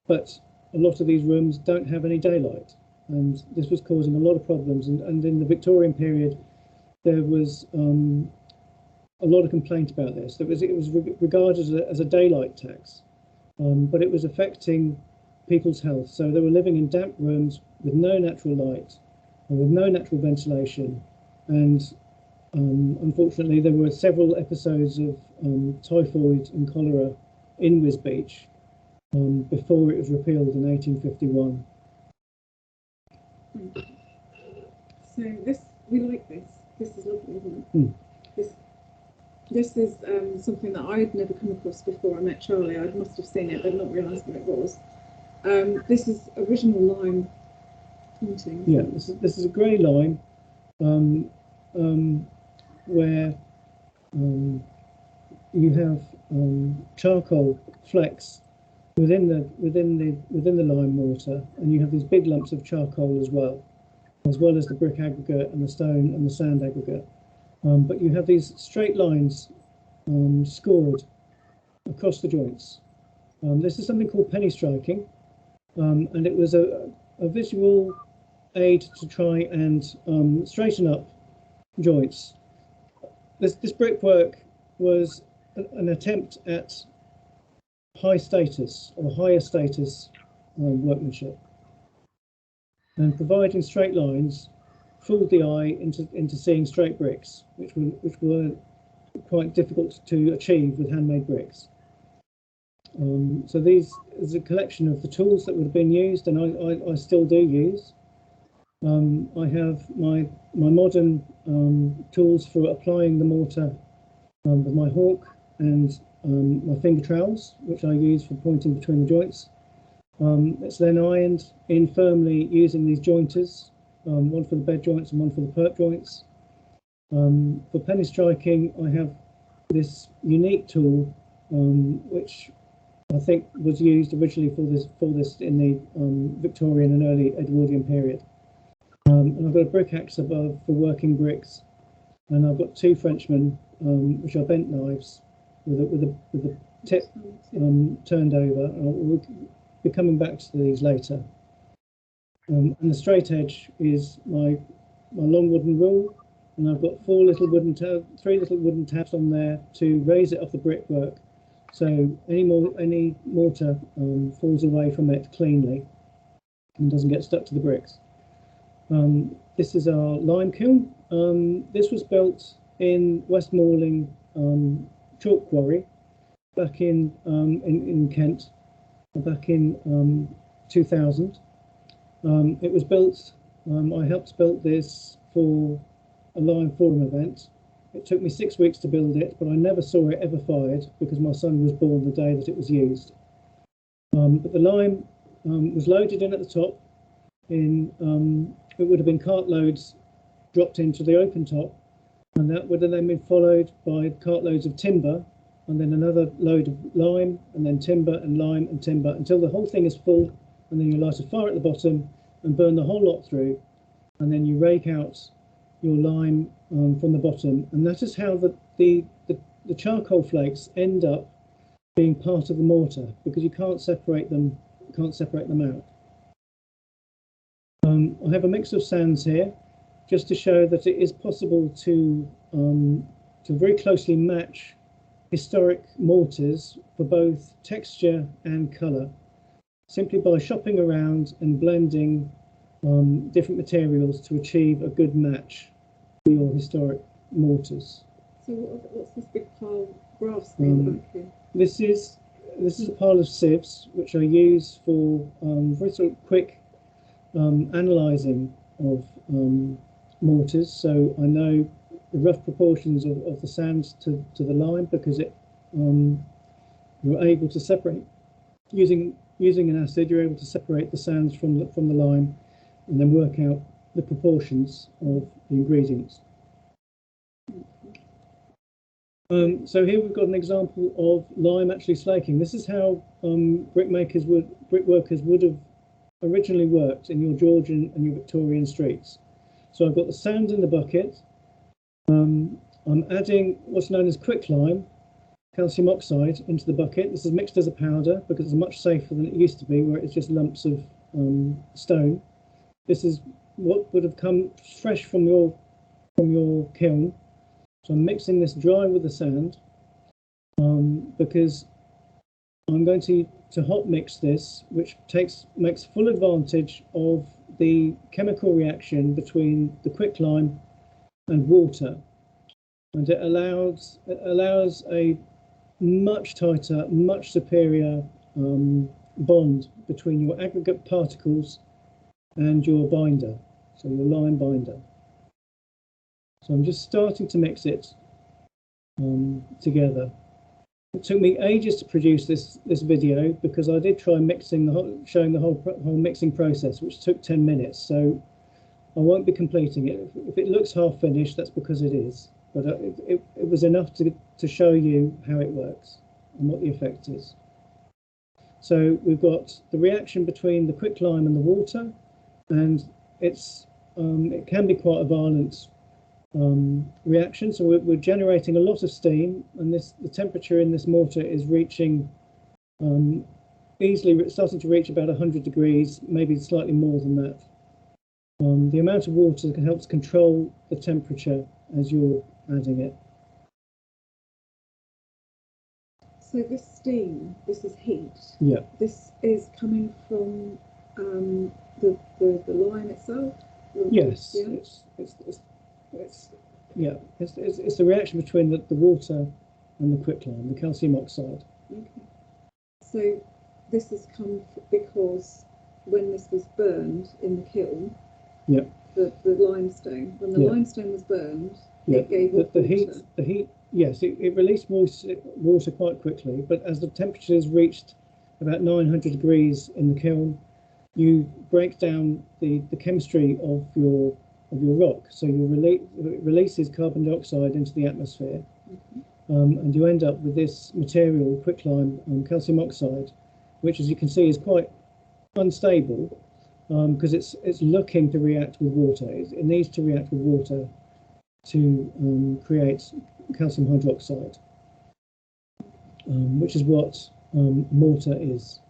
But a lot of these rooms don't have any daylight, and this was causing a lot of problems. And in the Victorian period, there was a lot of complaint about this. It was regarded as a daylight tax, but it was affecting people's health. So they were living in damp rooms with no natural light and with no natural ventilation. And unfortunately, there were several episodes of typhoid and cholera in Wisbech before it was repealed in 1851. So we like this. This is lovely, isn't it? This is something that I'd never come across before I met Charlie. I must have seen it, but not realised what it was. This is original lime painting. Yeah, this is a grey lime, where you have charcoal flecks within the lime mortar, and you have these big lumps of charcoal as well as the brick aggregate and the stone and the sand aggregate. But you have these straight lines scored across the joints. This is something called penny striking, and it was a visual aid to try and straighten up joints. This brickwork was an attempt at high status or higher status workmanship, and providing straight lines fooled the eye into seeing straight bricks, which were quite difficult to achieve with handmade bricks. So these is a collection of the tools that would have been used, and I still do use. I have my modern tools for applying the mortar with my hawk and my finger trowels, which I use for pointing between the joints. It's then ironed in firmly using these jointers, one for the bed joints and one for the perp joints. For penny striking, I have this unique tool, which I think was used originally for this in the Victorian and early Edwardian period. And I've got a brick axe above for working bricks, and I've got 2 Frenchmen, which are bent knives with a tip turned over. We'll be coming back to these later. And the straight edge is my long wooden rule, and I've got 3 little wooden tabs on there to raise it off the brickwork, so any mortar falls away from it cleanly and doesn't get stuck to the bricks. This is our lime kiln. This was built in West Malling chalk quarry back in Kent, back in 2000. It was built, I helped build this for a lime forum event. It took me 6 weeks to build it, but I never saw it ever fired because my son was born the day that it was used. But the lime was loaded in at the top. It would have been cart loads dropped into the open top, and that would have then been followed by cart loads of timber, and then another load of lime, and then timber and lime and timber, until the whole thing is full, and then you light a fire at the bottom and burn the whole lot through, and then you rake out your lime from the bottom, and that is how the charcoal flakes end up being part of the mortar, because you can't separate them out. I have a mix of sands here, just to show that it is possible to very closely match historic mortars for both texture and colour, simply by shopping around and blending different materials to achieve a good match for your historic mortars. So what's this big pile of graphs back here? This is a pile of sieves which I use for very sort of quick analysing of mortars. So I know the rough proportions of the sands to the lime, because you're able to separate using an acid. You're able to separate the sands from the lime, and then work out the proportions of the ingredients. So here we've got an example of lime actually slaking. This is how brickworkers would have originally worked in your Georgian and your Victorian streets. So I've got the sand in the bucket. I'm adding what's known as quicklime, calcium oxide, into the bucket. This is mixed as a powder because it's much safer than it used to be, where it's just lumps of stone. This is what would have come fresh from your kiln. So I'm mixing this dry with the sand because I'm going to hot mix this, which makes full advantage of the chemical reaction between the quicklime and water, and it allows a much tighter, much superior bond between your aggregate particles and your binder, so your lime binder. So I'm just starting to mix it together. It took me ages to produce this video because I did try mixing showing the whole mixing process, which took 10 minutes. So I won't be completing it. If it looks half finished, that's because it is. But it was enough to show you how it works and what the effect is. So we've got the reaction between the quicklime and the water, and it can be quite a violent reaction. So we're generating a lot of steam, and the temperature in this mortar is reaching easily, starting to reach about 100 degrees, maybe slightly more than that. The amount of water can help to control the temperature as you're adding it. So this steam, this is heat. Yeah. This is coming from the lime itself. Yes. Yeah. It's the reaction between the water and the quicklime, the calcium oxide. Okay. So this has come because when this was burned in the kiln. Yeah. The limestone. When the limestone was burned, it gave off the water. heat. Yes, it released water quite quickly, but as the temperatures reached about 900 degrees in the kiln, you break down the chemistry of your rock. So it releases carbon dioxide into the atmosphere, and you end up with this material, quicklime, calcium oxide, which, as you can see, is quite unstable. Because it's looking to react with water. It needs to react with water to create calcium hydroxide, which is what mortar is.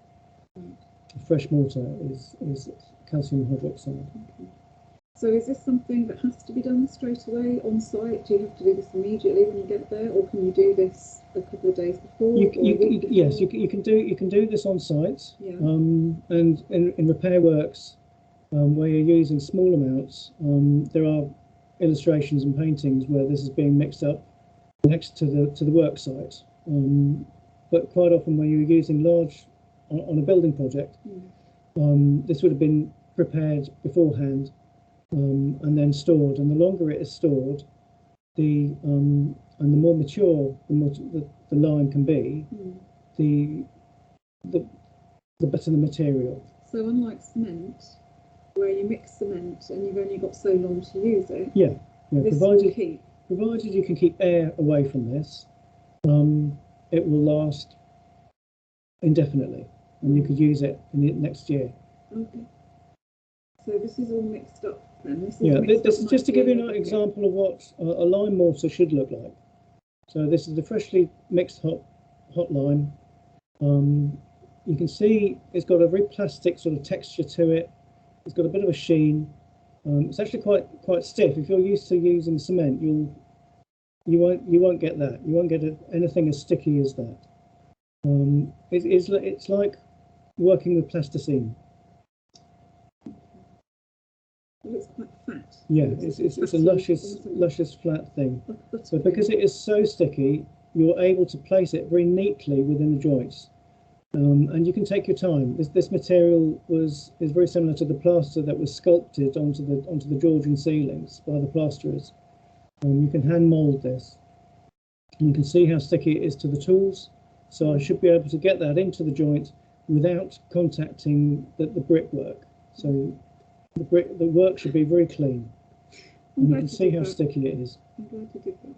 A fresh mortar is calcium hydroxide. So is this something that has to be done straight away on site? Do you have to do this immediately when you get there, or can you do this a couple of days before? Yes, you can do this on site. Yeah. And in repair works where you're using small amounts, there are illustrations and paintings where this is being mixed up next to the work site. But quite often when you're using large on a building project, this would have been prepared beforehand. And then stored, and the longer it is stored, and the more mature the lime can be, the better the material. So unlike cement, where you mix cement and you've only got so long to use it, this provided you can keep air away from this, it will last indefinitely, and you could use it in the next year. Okay. So this is all mixed up then? This is just to give you an example of what a lime mortar should look like. So this is the freshly mixed hot lime. You can see it's got a very plastic sort of texture to it. It's got a bit of a sheen. It's actually quite stiff. If you're used to using cement, you won't get that. You won't get anything as sticky as that. It's like working with plasticine. looks quite fat. Yeah, it's a luscious flat thing. So because it is so sticky, you're able to place it very neatly within the joints. And you can take your time. This material is very similar to the plaster that was sculpted onto the Georgian ceilings by the plasterers. You can hand mould this. And you can see how sticky it is to the tools. So I should be able to get that into the joint without contacting the brickwork. So the work should be very clean. And you can see how sticky it is. I'm glad you did that.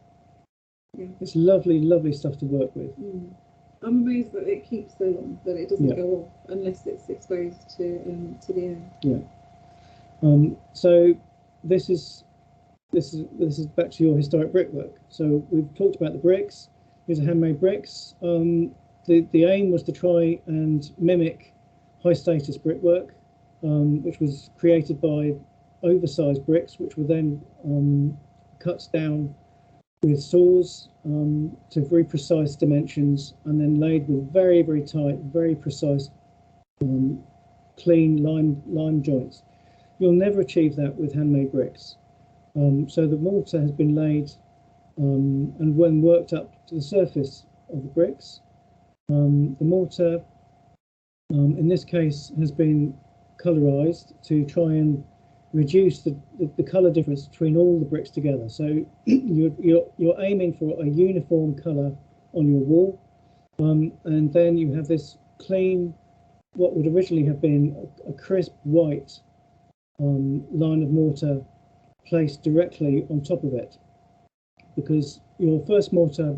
Yeah. It's lovely, lovely stuff to work with. I'm amazed that it keeps so long, that it doesn't go off unless it's exposed to the air. Yeah. So this is back to your historic brickwork. So we've talked about the bricks. These are handmade bricks. The aim was to try and mimic high status brickwork, which was created by oversized bricks, which were then cut down with saws to very precise dimensions, and then laid with very, very tight, very precise, clean lime joints. You'll never achieve that with handmade bricks. So the mortar has been laid, and when worked up to the surface of the bricks, the mortar, in this case, has been colorized to try and reduce the color difference between all the bricks together. So you're aiming for a uniform color on your wall, and then you have this clean, what would originally have been a crisp white line of mortar placed directly on top of it, because your first mortar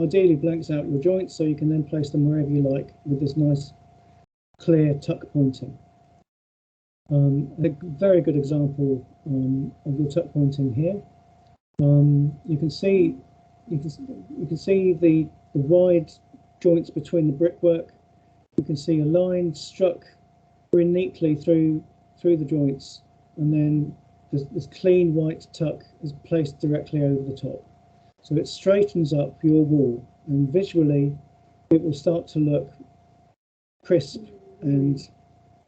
ideally blanks out your joints, so you can then place them wherever you like with this nice clear tuck pointing. A very good example of your tuck pointing here. You can see the wide joints between the brickwork. You can see a line struck very neatly through the joints, and then this clean white tuck is placed directly over the top. So it straightens up your wall, and visually it will start to look crisp and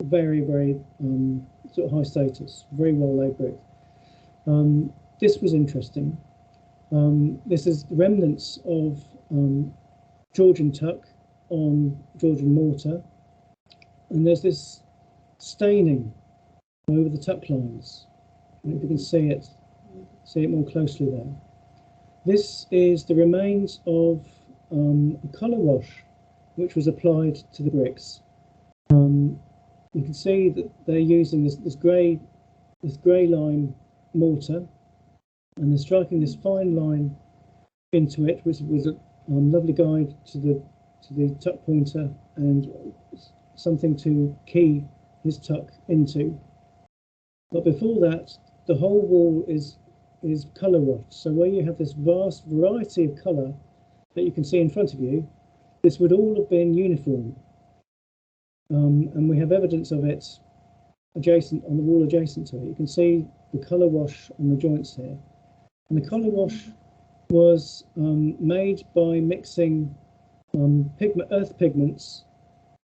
very, very sort of high status, very well laid brick. This was interesting. This is the remnants of Georgian tuck on Georgian mortar, and there's this staining over the tuck lines. And if you can see it more closely there. This is the remains of a colour wash which was applied to the bricks. You can see that they're using this grey lime mortar, and they're striking this fine line into it, which was a lovely guide to the tuck pointer and something to key his tuck into. But before that, the whole wall is colour washed. So where you have this vast variety of colour that you can see in front of you, this would all have been uniform. And we have evidence of it adjacent on the wall adjacent to it. You can see the colour wash on the joints here. And the colour wash was made by mixing earth pigments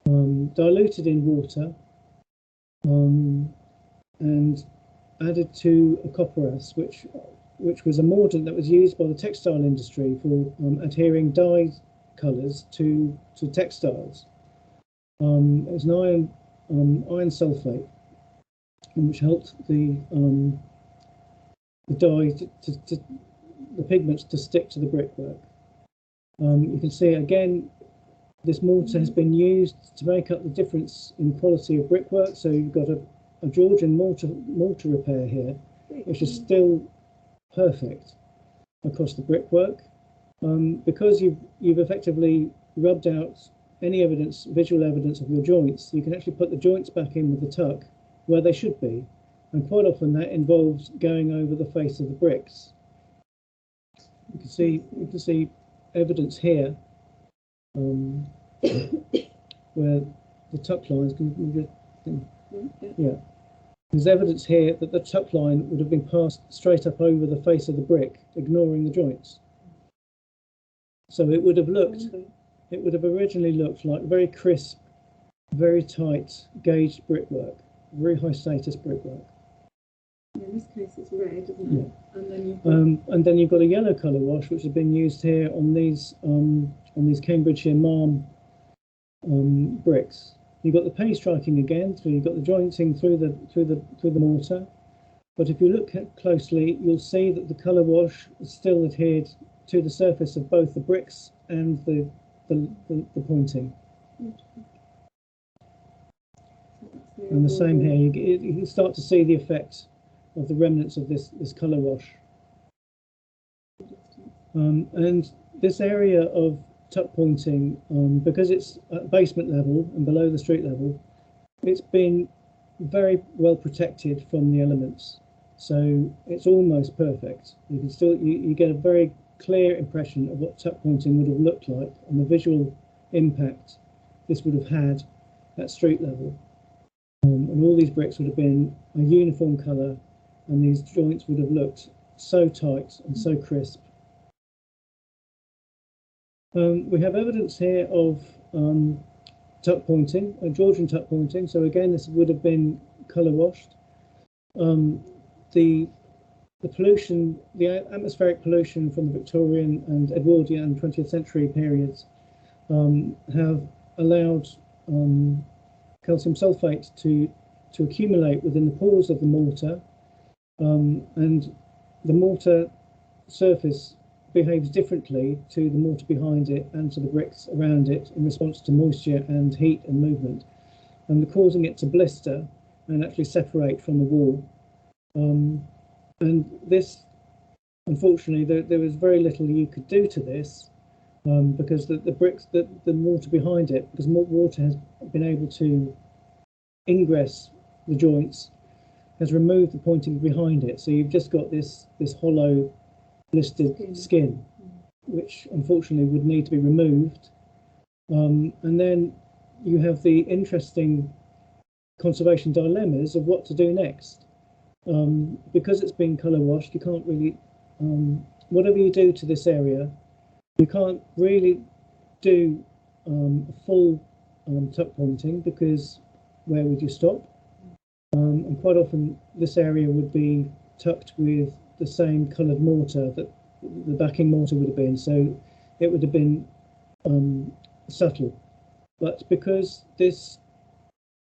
diluted in water and added to a copperas, which was a mordant that was used by the textile industry for adhering dye colours to textiles. It was an iron sulfate, which helped the dye, the pigments to stick to the brickwork. You can see again, this mortar has been used to make up the difference in quality of brickwork. So you've got a Georgian mortar repair here, which is still perfect across the brickwork, because you've effectively rubbed out any visual evidence of your joints. You can actually put the joints back in with the tuck where they should be, and quite often that involves going over the face of the bricks. You can see evidence here where the tuck lines there's evidence here that the tuck line would have been passed straight up over the face of the brick, ignoring the joints. So it would have originally looked like very crisp, very tight gauged brickwork, very high status brickwork. In this case, it's red, isn't it? And then you've got a yellow colour wash, which has been used here on these Cambridgeshire Marm bricks. You've got the penny striking again, so you've got the jointing through the mortar. But if you look closely, you'll see that the colour wash is still adhered to the surface of both the bricks and the pointing. And the same here, you can start to see the effect of the remnants of this colour wash. And this area of tuck pointing, because it's at basement level and below the street level, it's been very well protected from the elements. So it's almost perfect. You can still you get a very clear impression of what tuck pointing would have looked like and the visual impact this would have had at street level. And all these bricks would have been a uniform colour, and these joints would have looked so tight and so crisp. We have evidence here of tuck pointing, Georgian tuck pointing. So again, this would have been colour washed. The pollution, the atmospheric pollution from the Victorian and Edwardian and 20th century periods have allowed calcium sulfate to accumulate within the pores of the mortar, and the mortar surface behaves differently to the mortar behind it and to the bricks around it in response to moisture and heat and movement, and causing it to blister and actually separate from the wall. And this, unfortunately, there was very little you could do to this, because the bricks, the mortar behind it, because more water has been able to ingress the joints, has removed the pointing behind it. So you've just got this hollow, blistered skin, which unfortunately would need to be removed. And then you have the interesting conservation dilemmas of what to do next. Because it's been colour washed, you can't really, whatever you do to this area, you can't really do a full tuck pointing, because where would you stop? And quite often this area would be tucked with the same coloured mortar that the backing mortar would have been, so it would have been subtle. But because this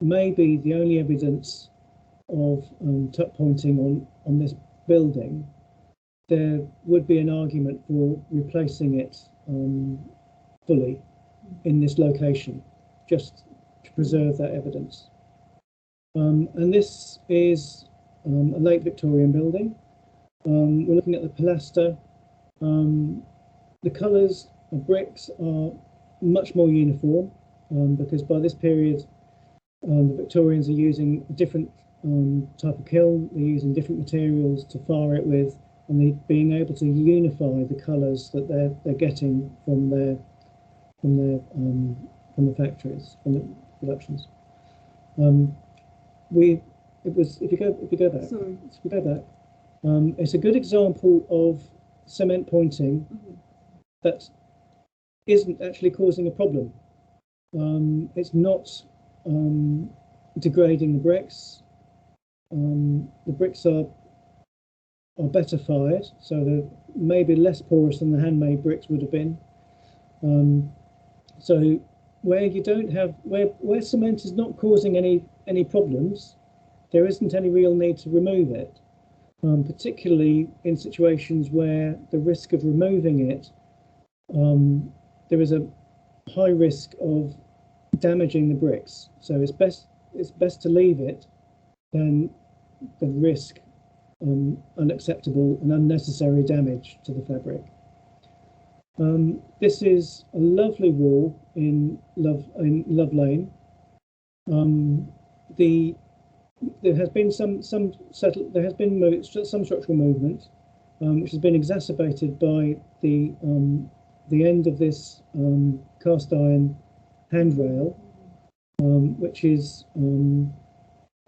may be the only evidence of tuck pointing on this building, there would be an argument for replacing it fully in this location, just to preserve that evidence. And this is a late Victorian building. We're looking at the pilaster. The colours of bricks are much more uniform, because by this period the Victorians are using a different type of kiln. They're using different materials to fire it with, and they're being able to unify the colours that they're getting from the factories, from the productions. If you go back, Sorry. if you go back, it's a good example of cement pointing that isn't actually causing a problem. It's not degrading the bricks. The bricks are better fired, so they're maybe less porous than the handmade bricks would have been. So where you don't have, where cement is not causing any problems, there isn't any real need to remove it, particularly in situations where the risk of removing it, there is a high risk of damaging the bricks. So it's best to leave it than risk unacceptable and unnecessary damage to the fabric. This is a lovely wall in Love Lane. There has been some structural movement, which has been exacerbated by the end of this cast iron handrail, which is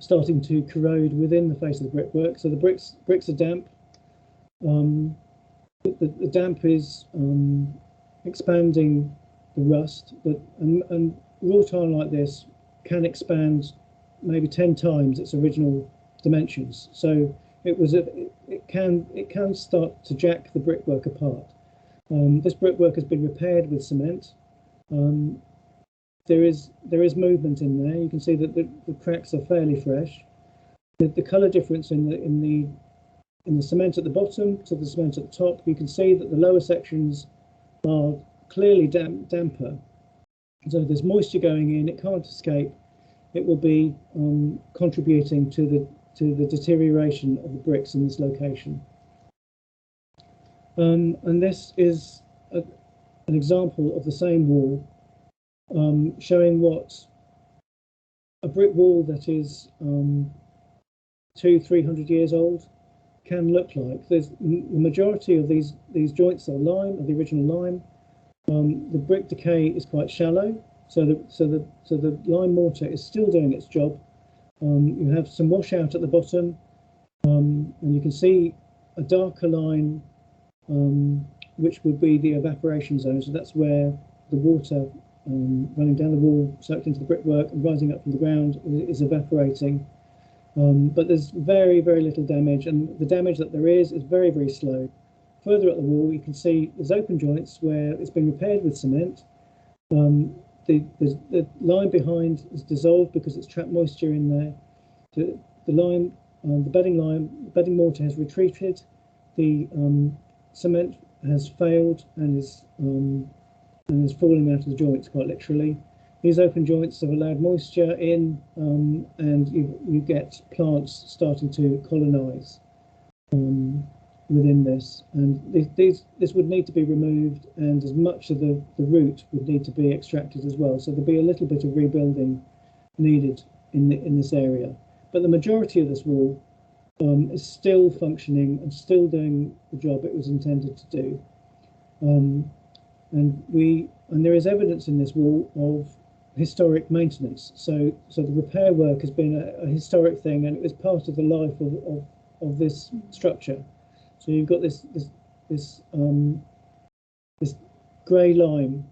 starting to corrode within the face of the brickwork. So the bricks are damp. The damp is expanding the rust, and wrought iron like this can expand maybe 10 times its original dimensions. So it can start to jack the brickwork apart. This brickwork has been repaired with cement. There is movement in there. You can see that the cracks are fairly fresh. The colour difference in the cement at the bottom to the cement at the top, you can see that the lower sections are clearly damper. So there's moisture going in, it can't escape. It will be contributing to the deterioration of the bricks in this location. And this is an example of the same wall, showing what a brick wall that is 200-300 years old can look like. The majority of these joints are lime, of the original lime. The brick decay is quite shallow, so the lime mortar is still doing its job. You have some washout at the bottom, and you can see a darker line, which would be the evaporation zone. So that's where the water running down the wall, soaked into the brickwork and rising up from the ground, is evaporating. But there's very, very little damage, and the damage that there is very, very slow. Further up the wall, you can see there's open joints where it's been repaired with cement. The lime behind is dissolved because it's trapped moisture in there. The bedding mortar has retreated. The cement has failed and is falling out of the joints quite literally. These open joints have allowed moisture in, and you get plants starting to colonise within this. And this would need to be removed, and as much of the root would need to be extracted as well. So there'd be a little bit of rebuilding needed in this area. But the majority of this wall is still functioning and still doing the job it was intended to do. And there is evidence in this wall of historic maintenance. So the repair work has been a historic thing, and it was part of the life of this structure. So you've got this grey lime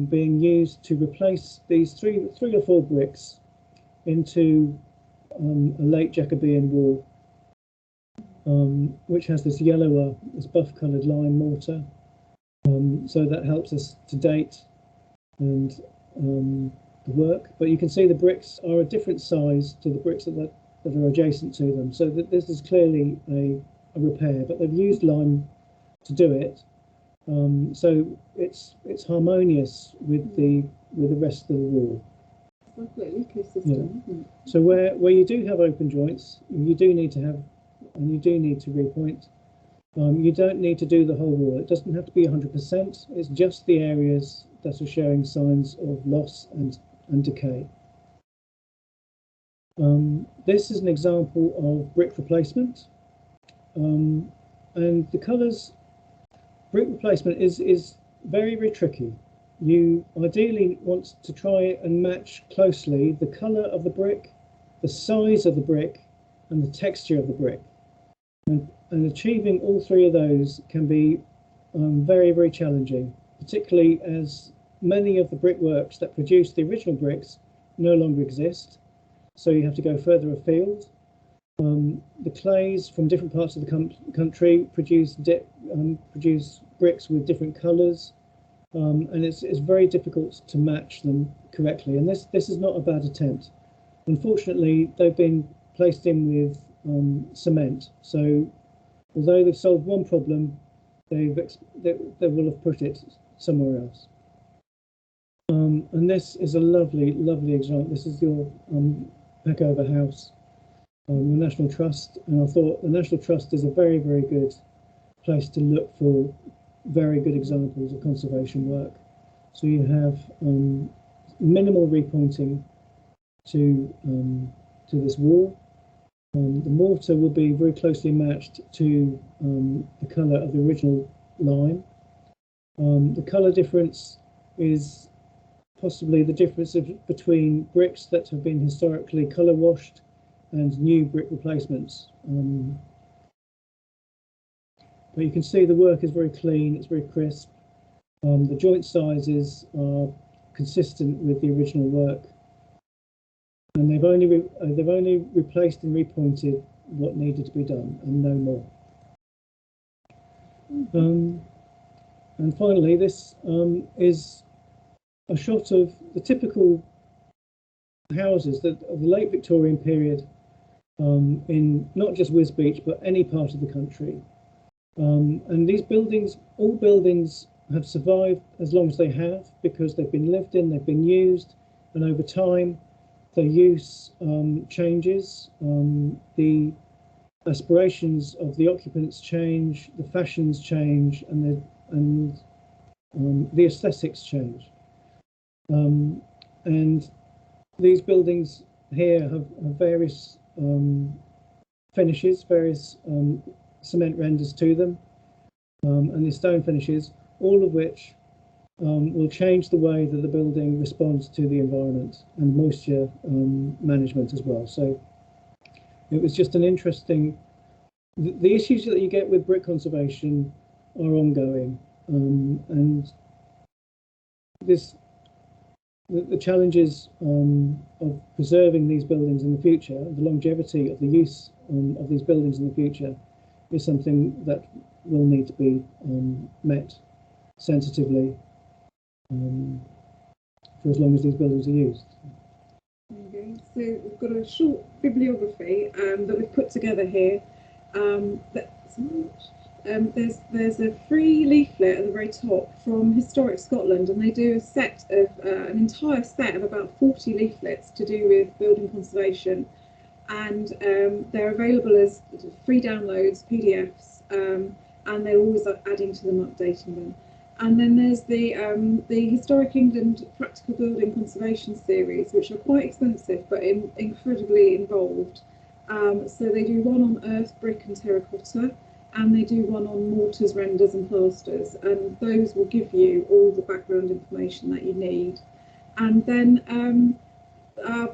being used to replace these three or four bricks into a late Jacobean wall, which has this yellower, this buff-coloured lime mortar. So that helps us to date and the work. But you can see the bricks are a different size to the bricks that are adjacent to them. So that this is clearly a repair, but they've used lime to do it. So it's harmonious with the rest of the wall. It's like an ecosystem, isn't it? So where you do have open joints, you do need to have, and you do need to repoint. You don't need to do the whole wall. It doesn't have to be 100%. It's just the areas that are showing signs of loss and decay. This is an example of brick replacement. And the colours, brick replacement is very, very tricky. You ideally want to try and match closely the colour of the brick, the size of the brick, and the texture of the brick. And achieving all three of those can be very, very challenging, particularly as many of the brickworks that produce the original bricks no longer exist. So you have to go further afield. The clays from different parts of the country produce bricks with different colours, and it's very difficult to match them correctly. And this is not a bad attempt. Unfortunately, they've been placed in with cement. So although they've solved one problem, they will have put it somewhere else. And this is a lovely, lovely example. This is your Peckover house, the National Trust, and I thought the National Trust is a very, very good place to look for very good examples of conservation work. So you have minimal repointing to this wall. The mortar will be very closely matched to the colour of the original lime. The colour difference is possibly the difference between bricks that have been historically colour washed and new brick replacements. But you can see the work is very clean, it's very crisp. The joint sizes are consistent with the original work. And they've only replaced and repointed what needed to be done and no more. And finally, this is a shot of the typical houses of the late Victorian period in not just Wisbech, but any part of the country. And these buildings, all buildings have survived as long as they have because they've been lived in, they've been used, and over time their use changes. The aspirations of the occupants change, the fashions change, and the aesthetics change. And these buildings here have various finishes, various cement renders to them, and the stone finishes, all of which will change the way that the building responds to the environment and moisture management as well. So it was just an interesting, the issues that you get with brick conservation are ongoing, and the challenges of preserving these buildings in the future, the longevity of the use of these buildings in the future, is something that will need to be met sensitively for as long as these buildings are used. Okay, so we've got a short bibliography that we've put together here. There's a free leaflet at the very top from Historic Scotland, and they do a set of an entire set of about 40 leaflets to do with building conservation, and they're available as free downloads, PDFs, and they're always adding to them, updating them. And then there's the Historic England Practical Building Conservation series, which are quite expensive but incredibly involved. So they do one on earth, brick and terracotta, and they do one on mortars, renders and plasters, and those will give you all the background information that you need. And then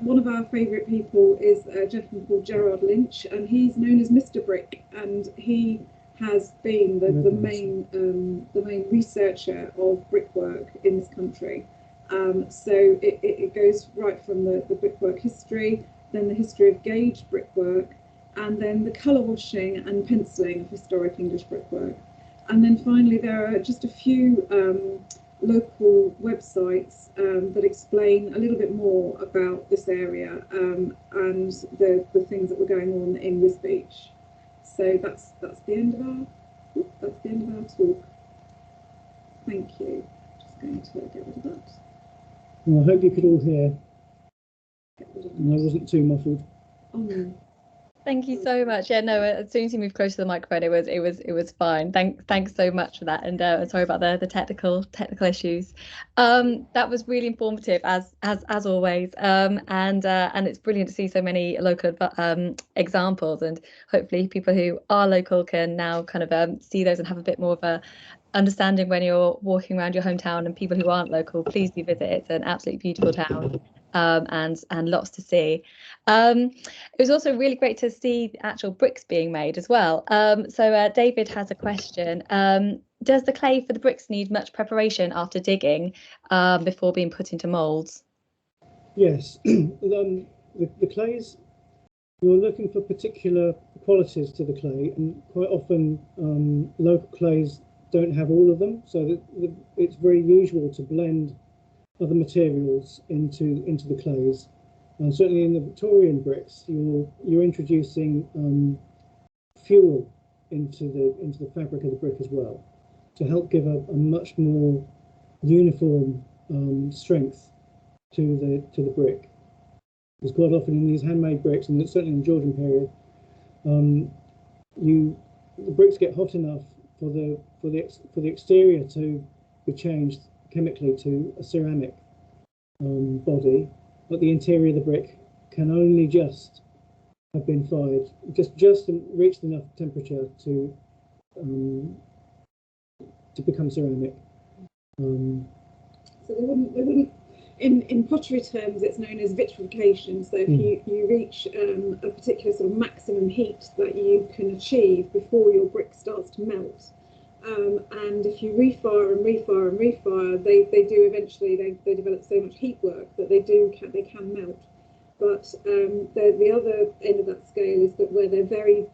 one of our favourite people is a gentleman called Gerard Lynch, and he's known as Mr. Brick, and he has been the main researcher of brickwork in this country. So it goes right from the brickwork history, then the history of gauge brickwork, and then the colour washing and penciling of historic English brickwork. And then finally there are just a few local websites that explain a little bit more about this area and the things that were going on in Wisbech. So that's the end of our talk. Thank you. Just going to get rid of that. Well, I hope you could all hear, and I wasn't too muffled. Oh no. Thank you so much. Yeah, no, as soon as you moved close to the microphone, it was fine. Thanks so much for that, and sorry about the technical issues. That was really informative as always, and it's brilliant to see so many local examples, and hopefully people who are local can now kind of see those and have a bit more of a understanding when you're walking around your hometown. And people who aren't local, please do visit. It's an absolutely beautiful town. And lots to see. It was also really great to see the actual bricks being made as well. So David has a question. Does the clay for the bricks need much preparation after digging before being put into moulds? Yes, the clays, you're looking for particular qualities to the clay, and quite often local clays don't have all of them, so it's very usual to blend other materials into the clays, and certainly in the Victorian bricks, you're introducing fuel into the fabric of the brick as well, to help give a much more uniform strength to the brick. Because quite often in these handmade bricks, and certainly in the Georgian period, the bricks get hot enough for the exterior to be changed chemically to a ceramic body, but the interior of the brick can only just have been fired, just reached enough temperature to become ceramic. So they wouldn't. In pottery terms, it's known as vitrification. So if you reach a particular sort of maximum heat that you can achieve before your brick starts to melt, and if you refire and refire and refire, they do eventually they develop so much heat work that they can melt. But the other end of that scale is that where they're very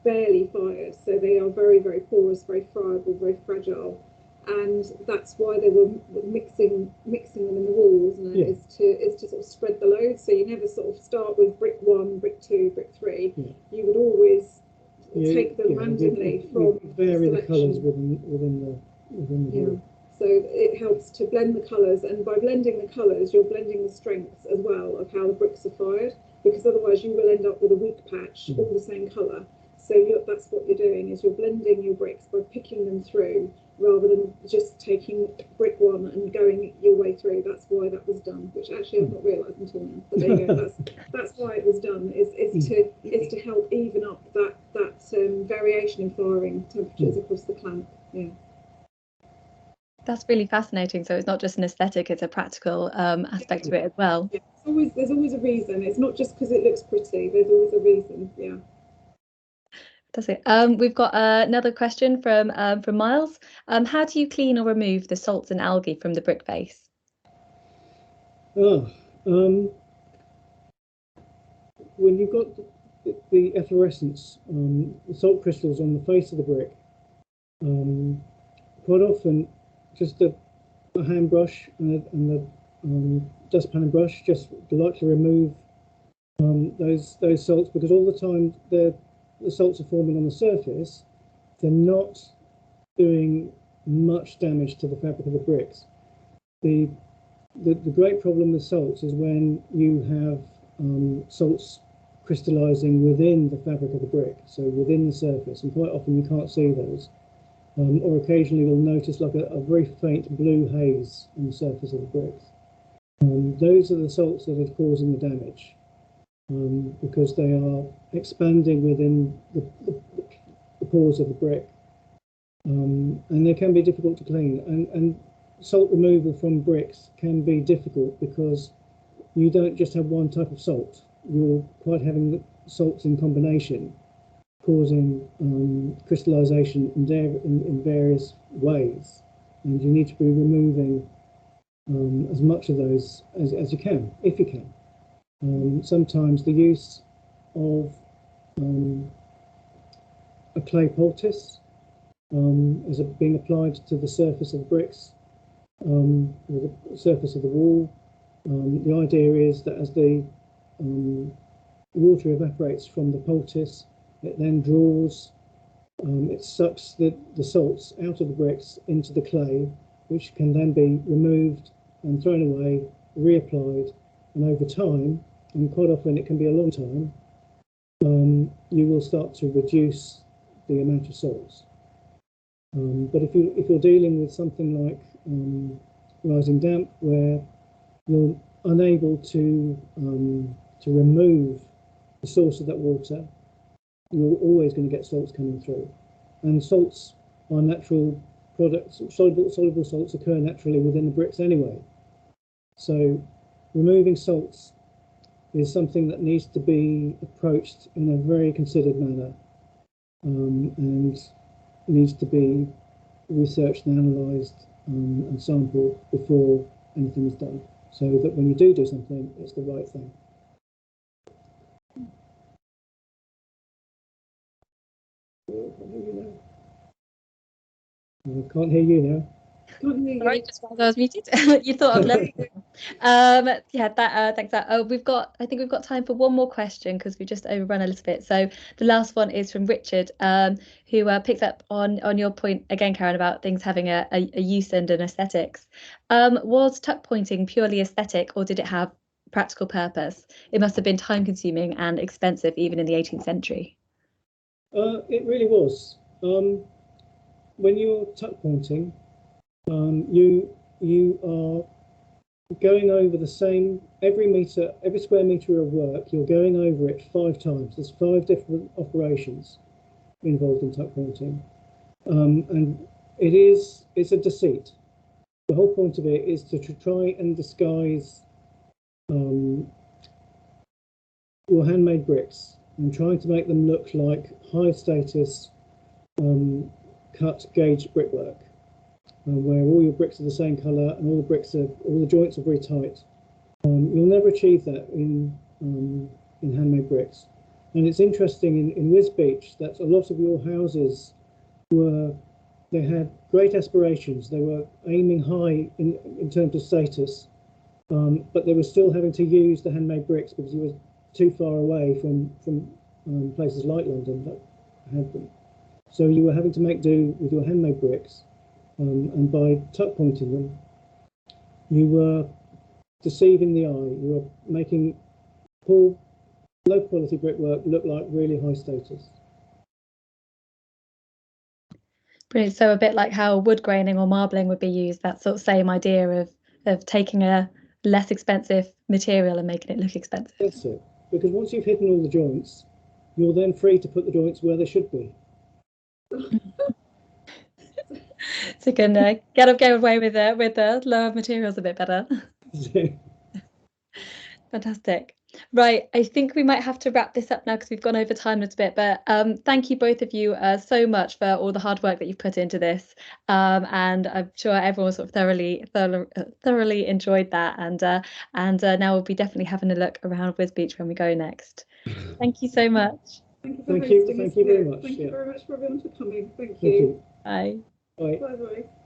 barely fired, so they are very, very porous, very friable, very fragile, and that's why they were mixing them in the walls, and Yeah. is to sort of spread the load. So you never sort of start with brick 1, brick 2, brick 3. Yeah. You would always take them Yeah, randomly we from vary the selection. colours within the Yeah. wall. So it helps to blend the colours, and by blending the colours, you're blending the strengths as well of how the bricks are fired, because otherwise you will end up with a weak patch, all the same colour. So that's what you're doing, is you're blending your bricks by picking them through, rather than just taking brick 1 and going your way through. That's why that was done, which actually I've not realised until now. But there you go. That's why it was done, is to help even up that variation in firing temperatures across the clamp. Yeah. That's really fascinating. So it's not just an aesthetic; it's a practical aspect to it as well. Yeah. There's always a reason. It's not just because it looks pretty. There's always a reason. Yeah. That's it. We've got another question from Miles. How do you clean or remove the salts and algae from the brick base? When you've got the efflorescence, the salt crystals on the face of the brick, quite often just a hand brush and the dustpan and brush just lightly remove those salts, because all the time the salts are forming on the surface. They're not doing much damage to the fabric of the bricks. The great problem with salts is when you have salts crystallizing within the fabric of the brick, so within the surface, and quite often you can't see those. Or occasionally you'll notice like a very faint blue haze on the surface of the bricks. Those are the salts that are causing the damage, because they are expanding within the pores of the brick, and they can be difficult to clean. And salt removal from bricks can be difficult because you don't just have one type of salt. You're quite having the salts in combination, causing crystallization in various ways, and you need to be removing as much of those as you can, if you can. Sometimes the use of a clay poultice is being applied to the surface of the bricks, or the surface of the wall. The idea is that as the water evaporates from the poultice, it then draws, it sucks the salts out of the bricks into the clay, which can then be removed and thrown away, reapplied, and over time, and quite often it can be a long time, you will start to reduce the amount of salts. But if you're dealing with something like rising damp, where you're unable to remove the source of that water, you're always going to get salts coming through. And salts are natural products. Soluble salts occur naturally within the bricks anyway. So removing salts is something that needs to be approached in a very considered manner, and needs to be researched and analysed and sampled before anything is done, so that when you do something, it's the right thing. I can't hear you now. Sorry, just while I was muted. You thought I've left. Yeah, thanks. I think we've got time for one more question, because we just overrun a little bit. So the last one is from Richard, who picks up on your point again, Karen, about things having a use and an aesthetics. Was tuck pointing purely aesthetic, or did it have practical purpose? It must have been time consuming and expensive even in the 18th century. It really was. When you're tuck pointing, you are going over the same, every square metre of work, you're going over it 5 times. There's 5 different operations involved in tuck pointing, and it's a deceit. The whole point of it is to try and disguise your handmade bricks and trying to make them look like high status cut gauge brickwork, where all your bricks are the same colour and all the joints are very tight. You'll never achieve that in in handmade bricks. And it's interesting in Wisbech that a lot of your houses they had great aspirations. They were aiming high in terms of status, but they were still having to use the handmade bricks because you were too far away from places like London that had them. So you were having to make do with your handmade bricks, and by tuck pointing them, you were deceiving the eye. You were making poor, low quality brickwork look like really high status. Brilliant. So a bit like how wood graining or marbling would be used, that sort of same idea of taking a less expensive material and making it look expensive. That's it. Because once you've hidden all the joints, you're then free to put the joints where they should be. So you can get away with the lower materials a bit better. Fantastic. Right, I think we might have to wrap this up now because we've gone over time a little bit, but thank you both of you so much for all the hard work that you've put into this, and I'm sure everyone sort of thoroughly enjoyed that, and now we'll be definitely having a look around Wisbech when we go next. Thank you so much. Thank you for hosting us. Thank you very much. Thank you very much for everyone for coming. Thank Thank you. you. Bye. Bye. Bye bye.